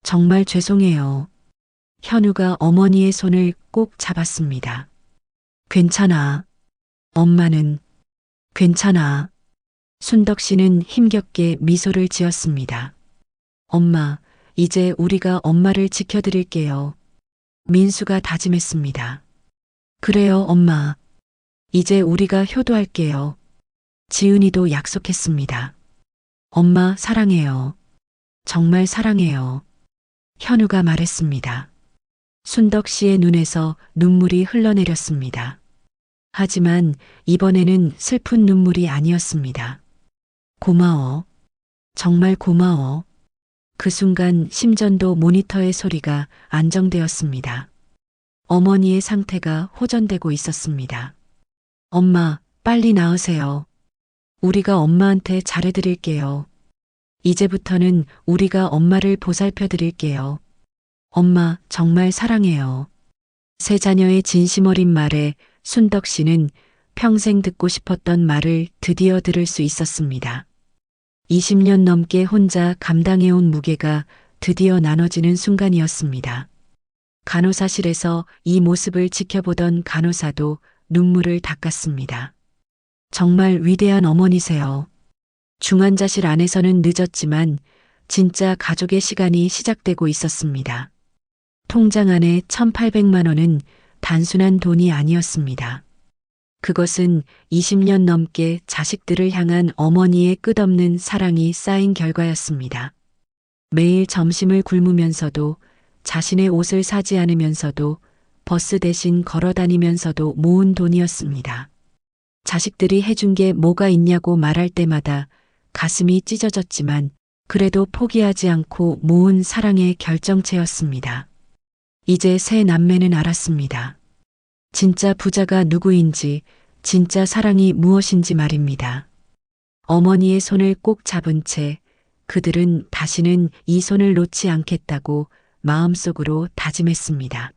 정말 죄송해요. 현우가 어머니의 손을 꼭 잡았습니다. 괜찮아. 엄마는 괜찮아. 순덕 씨는 힘겹게 미소를 지었습니다. 엄마, 이제 우리가 엄마를 지켜드릴게요. 민수가 다짐했습니다. 그래요, 엄마. 이제 우리가 효도할게요. 지은이도 약속했습니다. 엄마, 사랑해요. 정말 사랑해요. 현우가 말했습니다. 순덕 씨의 눈에서 눈물이 흘러내렸습니다. 하지만 이번에는 슬픈 눈물이 아니었습니다. 고마워. 정말 고마워. 그 순간 심전도 모니터의 소리가 안정되었습니다. 어머니의 상태가 호전되고 있었습니다. 엄마, 빨리 나으세요. 우리가 엄마한테 잘해드릴게요. 이제부터는 우리가 엄마를 보살펴 드릴게요. 엄마, 정말 사랑해요. 세 자녀의 진심 어린 말에 순덕 씨는 평생 듣고 싶었던 말을 드디어 들을 수 있었습니다. 20년 넘게 혼자 감당해온 무게가 드디어 나눠지는 순간이었습니다. 간호사실에서 이 모습을 지켜보던 간호사도 눈물을 닦았습니다. 정말 위대한 어머니세요. 중환자실 안에서는 늦었지만 진짜 가족의 시간이 시작되고 있었습니다. 통장 안에 1,800만 원은 단순한 돈이 아니었습니다. 그것은 20년 넘게 자식들을 향한 어머니의 끝없는 사랑이 쌓인 결과였습니다. 매일 점심을 굶으면서도, 자신의 옷을 사지 않으면서도, 버스 대신 걸어 다니면서도 모은 돈이었습니다. 자식들이 해준 게 뭐가 있냐고 말할 때마다 가슴이 찢어졌지만 그래도 포기하지 않고 모은 사랑의 결정체였습니다. 이제 세 남매는 알았습니다. 진짜 부자가 누구인지, 진짜 사랑이 무엇인지 말입니다. 어머니의 손을 꼭 잡은 채 그들은 다시는 이 손을 놓지 않겠다고 마음속으로 다짐했습니다.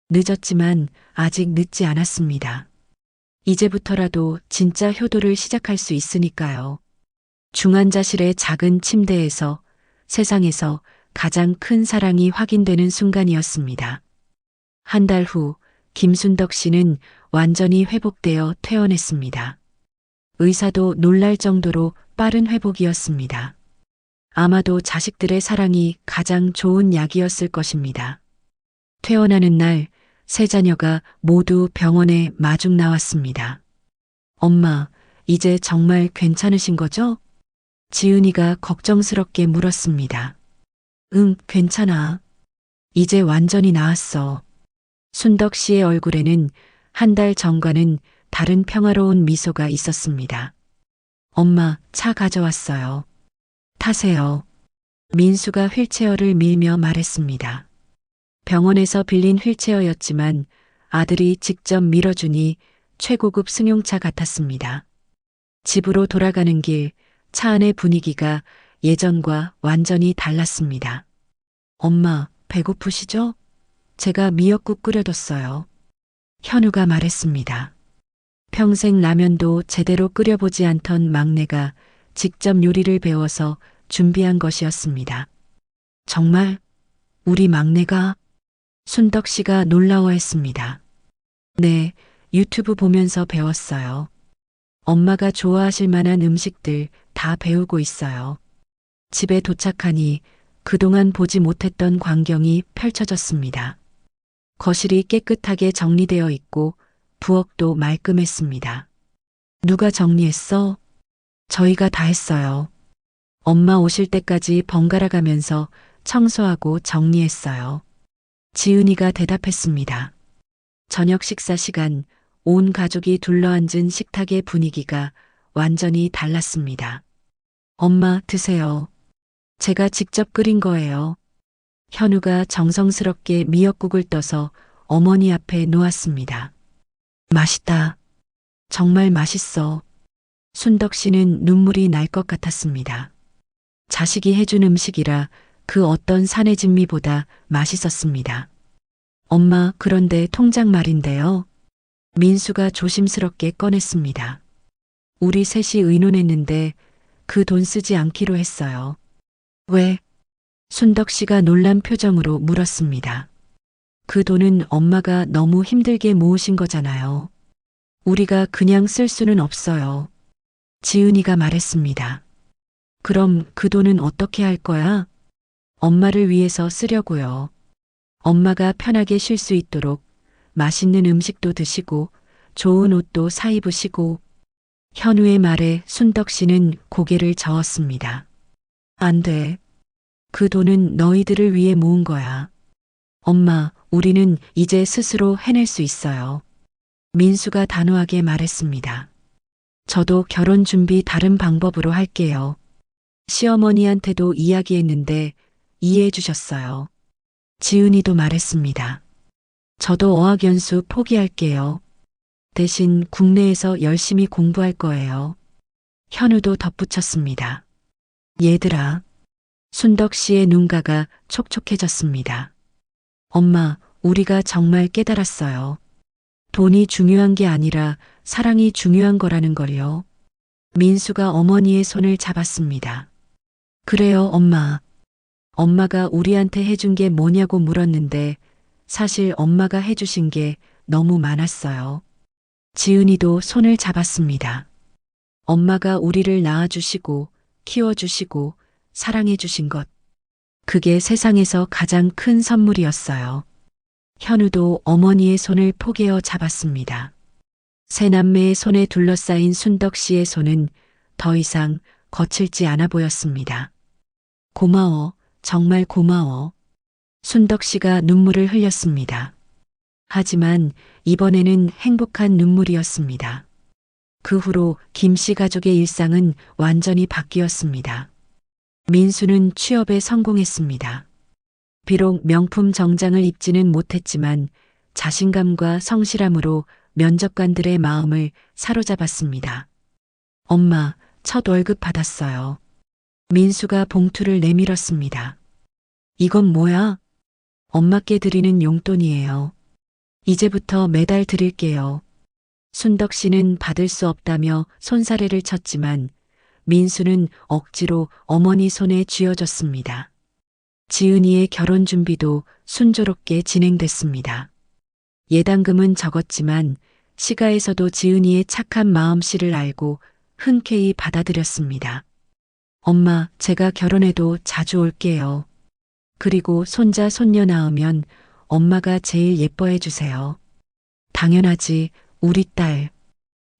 늦었지만 아직 늦지 않았습니다. 이제부터라도 진짜 효도를 시작할 수 있으니까요. 중환자실의 작은 침대에서 세상에서 가장 큰 사랑이 확인되는 순간이었습니다. 한 달 후 김순덕 씨는 완전히 회복되어 퇴원했습니다. 의사도 놀랄 정도로 빠른 회복이었습니다. 아마도 자식들의 사랑이 가장 좋은 약이었을 것입니다. 퇴원하는 날 세 자녀가 모두 병원에 마중 나왔습니다. 엄마, 이제 정말 괜찮으신 거죠? 지은이가 걱정스럽게 물었습니다. 응, 괜찮아. 이제 완전히 나았어. 순덕 씨의 얼굴에는 한 달 전과는 다른 평화로운 미소가 있었습니다. 엄마, 차 가져왔어요. 타세요. 민수가 휠체어를 밀며 말했습니다. 병원에서 빌린 휠체어였지만 아들이 직접 밀어주니 최고급 승용차 같았습니다. 집으로 돌아가는 길, 차 안의 분위기가 예전과 완전히 달랐습니다. 엄마, 배고프시죠? 제가 미역국 끓여뒀어요. 현우가 말했습니다. 평생 라면도 제대로 끓여보지 않던 막내가 직접 요리를 배워서 준비한 것이었습니다. 정말? 우리 막내가? 순덕 씨가 놀라워했습니다. 네, 유튜브 보면서 배웠어요. 엄마가 좋아하실 만한 음식들 다 배우고 있어요. 집에 도착하니 그동안 보지 못했던 광경이 펼쳐졌습니다. 거실이 깨끗하게 정리되어 있고 부엌도 말끔했습니다. 누가 정리했어? 저희가 다 했어요. 엄마 오실 때까지 번갈아 가면서 청소하고 정리했어요. 지은이가 대답했습니다. 저녁 식사 시간, 온 가족이 둘러앉은 식탁의 분위기가 완전히 달랐습니다. 엄마, 드세요. 제가 직접 끓인 거예요. 현우가 정성스럽게 미역국을 떠서 어머니 앞에 놓았습니다. 맛있다. 정말 맛있어. 순덕 씨는 눈물이 날 것 같았습니다. 자식이 해준 음식이라 그 어떤 산의 진미보다 맛있었습니다. 엄마, 그런데 통장 말인데요. 민수가 조심스럽게 꺼냈습니다. 우리 셋이 의논했는데 그 돈 쓰지 않기로 했어요. 왜? 순덕 씨가 놀란 표정으로 물었습니다. 그 돈은 엄마가 너무 힘들게 모으신 거잖아요. 우리가 그냥 쓸 수는 없어요. 지은이가 말했습니다. 그럼 그 돈은 어떻게 할 거야? 엄마를 위해서 쓰려고요. 엄마가 편하게 쉴 수 있도록 맛있는 음식도 드시고 좋은 옷도 사 입으시고. 현우의 말에 순덕 씨는 고개를 저었습니다. 안 돼. 그 돈은 너희들을 위해 모은 거야. 엄마, 우리는 이제 스스로 해낼 수 있어요. 민수가 단호하게 말했습니다. 저도 결혼 준비 다른 방법으로 할게요. 시어머니한테도 이야기했는데 이해해 주셨어요. 지은이도 말했습니다. 저도 어학연수 포기할게요. 대신 국내에서 열심히 공부할 거예요. 현우도 덧붙였습니다. 얘들아. 순덕 씨의 눈가가 촉촉해졌습니다. 엄마, 우리가 정말 깨달았어요. 돈이 중요한 게 아니라 사랑이 중요한 거라는 걸요. 민수가 어머니의 손을 잡았습니다. 그래요, 엄마. 엄마가 우리한테 해준 게 뭐냐고 물었는데 사실 엄마가 해주신 게 너무 많았어요. 지은이도 손을 잡았습니다. 엄마가 우리를 낳아주시고 키워주시고 사랑해주신 것. 그게 세상에서 가장 큰 선물이었어요. 현우도 어머니의 손을 포개어 잡았습니다. 세 남매의 손에 둘러싸인 순덕 씨의 손은 더 이상 거칠지 않아 보였습니다. 고마워, 정말 고마워. 순덕 씨가 눈물을 흘렸습니다. 하지만 이번에는 행복한 눈물이었습니다. 그 후로 김 씨 가족의 일상은 완전히 바뀌었습니다. 민수는 취업에 성공했습니다. 비록 명품 정장을 입지는 못했지만 자신감과 성실함으로 면접관들의 마음을 사로잡았습니다. 엄마, 첫 월급 받았어요. 민수가 봉투를 내밀었습니다. 이건 뭐야? 엄마께 드리는 용돈이에요. 이제부터 매달 드릴게요. 순덕 씨는 받을 수 없다며 손사래를 쳤지만 민수는 억지로 어머니 손에 쥐어줬습니다. 지은이의 결혼 준비도 순조롭게 진행됐습니다. 예당금은 적었지만 시가에서도 지은이의 착한 마음씨를 알고 흔쾌히 받아들였습니다. 엄마, 제가 결혼해도 자주 올게요. 그리고 손자, 손녀 낳으면 엄마가 제일 예뻐해 주세요. 당연하지, 우리 딸.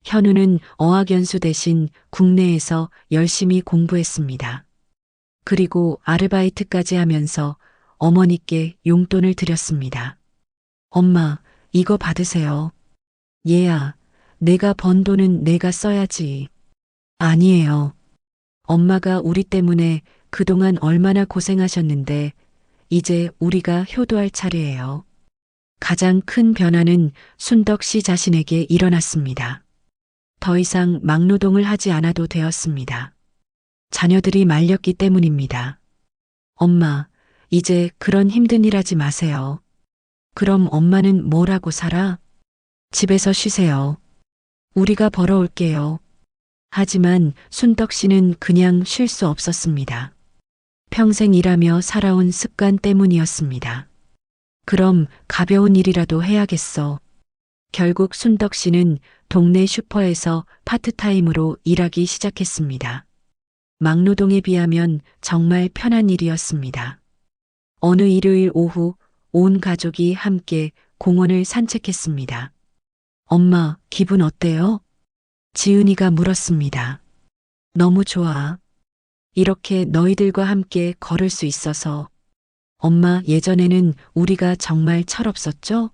현우는 어학연수 대신 국내에서 열심히 공부했습니다. 그리고 아르바이트까지 하면서 어머니께 용돈을 드렸습니다. 엄마, 이거 받으세요. 얘야, 내가 번 돈은 내가 써야지. 아니에요. 엄마가 우리 때문에 그동안 얼마나 고생하셨는데 이제 우리가 효도할 차례예요. 가장 큰 변화는 순덕 씨 자신에게 일어났습니다. 더 이상 막노동을 하지 않아도 되었습니다. 자녀들이 말렸기 때문입니다. 엄마, 이제 그런 힘든 일 하지 마세요. 그럼 엄마는 뭘 하고 살아? 집에서 쉬세요. 우리가 벌어올게요. 하지만 순덕 씨는 그냥 쉴 수 없었습니다. 평생 일하며 살아온 습관 때문이었습니다. 그럼 가벼운 일이라도 해야겠어. 결국 순덕 씨는 동네 슈퍼에서 파트타임으로 일하기 시작했습니다. 막노동에 비하면 정말 편한 일이었습니다. 어느 일요일 오후 온 가족이 함께 공원을 산책했습니다. 엄마, 기분 어때요? 지은이가 물었습니다. 너무 좋아. 이렇게 너희들과 함께 걸을 수 있어서. 엄마, 예전에는 우리가 정말 철없었죠?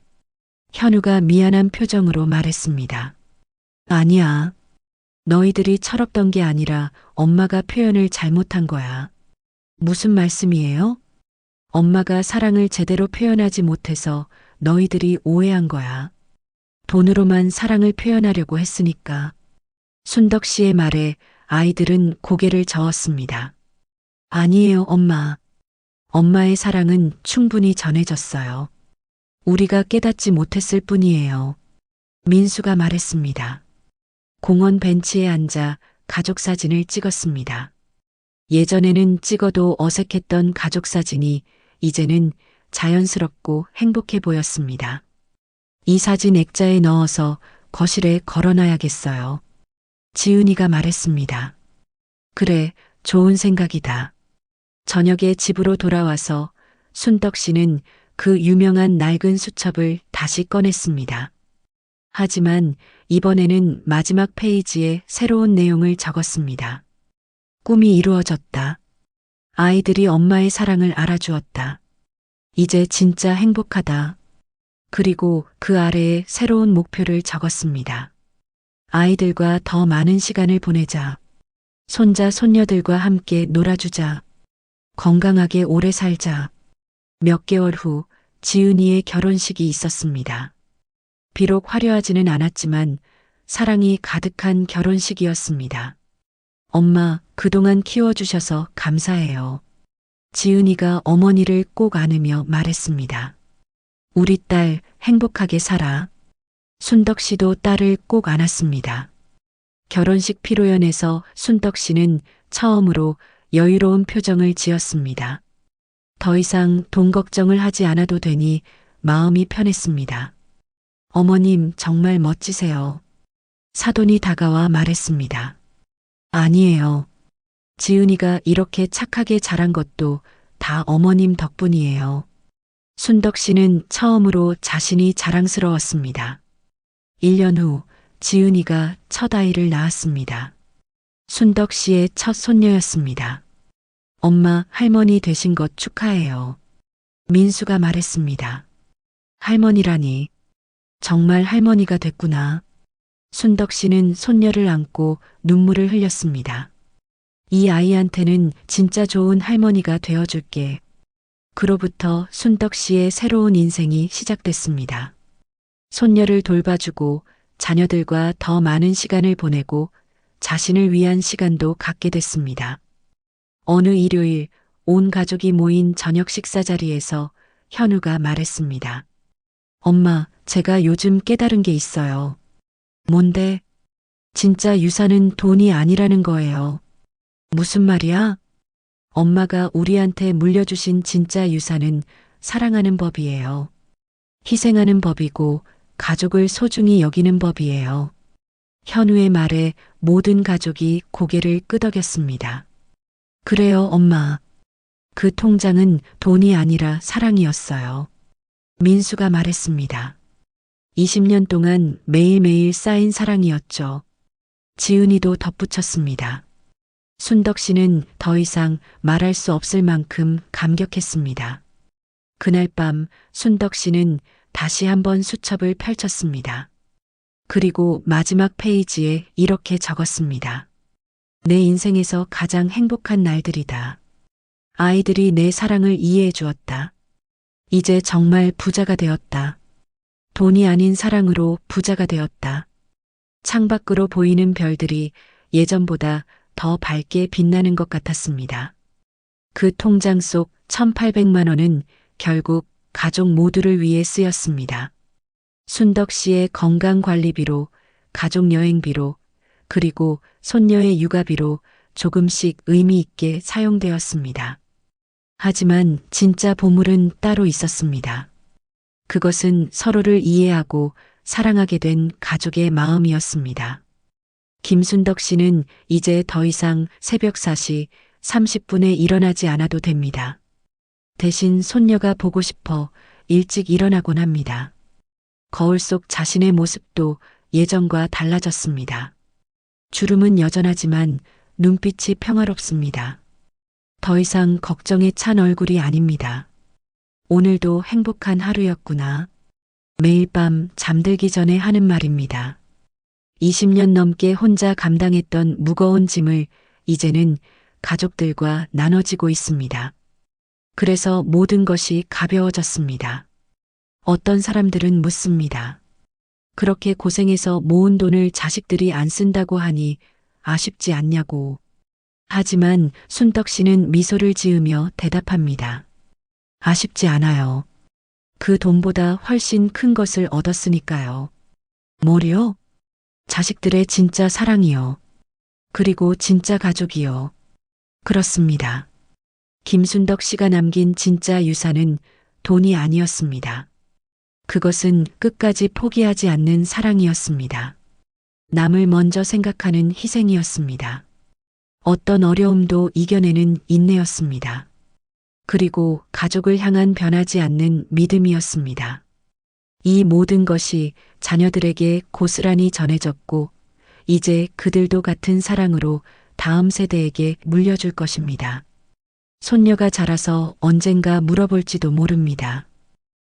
현우가 미안한 표정으로 말했습니다. 아니야. 너희들이 철없던 게 아니라 엄마가 표현을 잘못한 거야. 무슨 말씀이에요? 엄마가 사랑을 제대로 표현하지 못해서 너희들이 오해한 거야. 돈으로만 사랑을 표현하려고 했으니까. 순덕 씨의 말에 아이들은 고개를 저었습니다. 아니에요, 엄마. 엄마의 사랑은 충분히 전해졌어요. 우리가 깨닫지 못했을 뿐이에요. 민수가 말했습니다. 공원 벤치에 앉아 가족 사진을 찍었습니다. 예전에는 찍어도 어색했던 가족 사진이 이제는 자연스럽고 행복해 보였습니다. 이 사진 액자에 넣어서 거실에 걸어놔야겠어요. 지은이가 말했습니다. 그래, 좋은 생각이다. 저녁에 집으로 돌아와서 순덕 씨는 그 유명한 낡은 수첩을 다시 꺼냈습니다. 하지만 이번에는 마지막 페이지에 새로운 내용을 적었습니다. 꿈이 이루어졌다. 아이들이 엄마의 사랑을 알아주었다. 이제 진짜 행복하다. 그리고 그 아래에 새로운 목표를 적었습니다. 아이들과 더 많은 시간을 보내자. 손자, 손녀들과 함께 놀아주자. 건강하게 오래 살자. 몇 개월 후 지은이의 결혼식이 있었습니다. 비록 화려하지는 않았지만 사랑이 가득한 결혼식이었습니다. 엄마, 그동안 키워주셔서 감사해요. 지은이가 어머니를 꼭 안으며 말했습니다. 우리 딸 행복하게 살아. 순덕 씨도 딸을 꼭 안았습니다. 결혼식 피로연에서 순덕 씨는 처음으로 여유로운 표정을 지었습니다. 더 이상 돈 걱정을 하지 않아도 되니 마음이 편했습니다. 어머님 정말 멋지세요. 사돈이 다가와 말했습니다. 아니에요. 지은이가 이렇게 착하게 자란 것도 다 어머님 덕분이에요. 순덕 씨는 처음으로 자신이 자랑스러웠습니다. 1년 후 지은이가 첫 아이를 낳았습니다. 순덕 씨의 첫 손녀였습니다. 엄마, 할머니 되신 것 축하해요. 민수가 말했습니다. 할머니라니. 정말 할머니가 됐구나. 순덕 씨는 손녀를 안고 눈물을 흘렸습니다. 이 아이한테는 진짜 좋은 할머니가 되어줄게. 그로부터 순덕 씨의 새로운 인생이 시작됐습니다. 손녀를 돌봐주고 자녀들과 더 많은 시간을 보내고 자신을 위한 시간도 갖게 됐습니다. 어느 일요일 온 가족이 모인 저녁 식사 자리에서 현우가 말했습니다. 엄마, 제가 요즘 깨달은 게 있어요. 뭔데? 진짜 유산은 돈이 아니라는 거예요. 무슨 말이야? 엄마가 우리한테 물려주신 진짜 유산은 사랑하는 법이에요. 희생하는 법이고 가족을 소중히 여기는 법이에요. 현우의 말에 모든 가족이 고개를 끄덕였습니다. 그래요, 엄마. 그 통장은 돈이 아니라 사랑이었어요. 민수가 말했습니다. 20년 동안 매일매일 쌓인 사랑이었죠. 지은이도 덧붙였습니다. 순덕 씨는 더 이상 말할 수 없을 만큼 감격했습니다. 그날 밤 순덕 씨는 다시 한번 수첩을 펼쳤습니다. 그리고 마지막 페이지에 이렇게 적었습니다. 내 인생에서 가장 행복한 날들이다. 아이들이 내 사랑을 이해해 주었다. 이제 정말 부자가 되었다. 돈이 아닌 사랑으로 부자가 되었다. 창밖으로 보이는 별들이 예전보다 더 밝게 빛나는 것 같았습니다. 그 통장 속 1,800만 원은 결국 가족 모두를 위해 쓰였습니다. 순덕 씨의 건강관리비로, 가족 여행비로, 그리고 손녀의 육아비로 조금씩 의미 있게 사용되었습니다. 하지만 진짜 보물은 따로 있었습니다. 그것은 서로를 이해하고 사랑하게 된 가족의 마음이었습니다. 김순덕 씨는 이제 더 이상 새벽 4시 30분에 일어나지 않아도 됩니다. 대신 손녀가 보고 싶어 일찍 일어나곤 합니다. 거울 속 자신의 모습도 예전과 달라졌습니다. 주름은 여전하지만 눈빛이 평화롭습니다. 더 이상 걱정에 찬 얼굴이 아닙니다. 오늘도 행복한 하루였구나. 매일 밤 잠들기 전에 하는 말입니다. 20년 넘게 혼자 감당했던 무거운 짐을 이제는 가족들과 나눠지고 있습니다. 그래서 모든 것이 가벼워졌습니다. 어떤 사람들은 묻습니다. 그렇게 고생해서 모은 돈을 자식들이 안 쓴다고 하니 아쉽지 않냐고. 하지만 순덕 씨는 미소를 지으며 대답합니다. 아쉽지 않아요. 그 돈보다 훨씬 큰 것을 얻었으니까요. 뭐요? 자식들의 진짜 사랑이요. 그리고 진짜 가족이요. 그렇습니다. 김순덕 씨가 남긴 진짜 유산은 돈이 아니었습니다. 그것은 끝까지 포기하지 않는 사랑이었습니다. 남을 먼저 생각하는 희생이었습니다. 어떤 어려움도 이겨내는 인내였습니다. 그리고 가족을 향한 변하지 않는 믿음이었습니다. 이 모든 것이 자녀들에게 고스란히 전해졌고 이제 그들도 같은 사랑으로 다음 세대에게 물려줄 것입니다. 손녀가 자라서 언젠가 물어볼지도 모릅니다.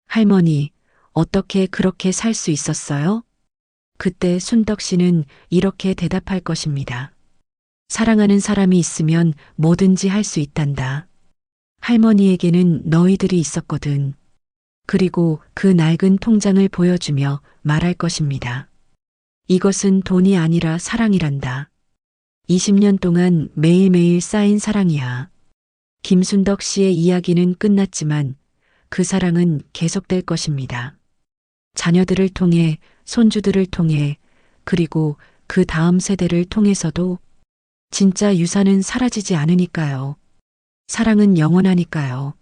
할머니, 어떻게 그렇게 살 수 있었어요? 그때 순덕 씨는 이렇게 대답할 것입니다. 사랑하는 사람이 있으면 뭐든지 할 수 있단다. 할머니에게는 너희들이 있었거든. 그리고 그 낡은 통장을 보여주며 말할 것입니다. 이것은 돈이 아니라 사랑이란다. 20년 동안 매일매일 쌓인 사랑이야. 김순덕 씨의 이야기는 끝났지만 그 사랑은 계속될 것입니다. 자녀들을 통해, 손주들을 통해, 그리고 그 다음 세대를 통해서도 진짜 유산은 사라지지 않으니까요. 사랑은 영원하니까요.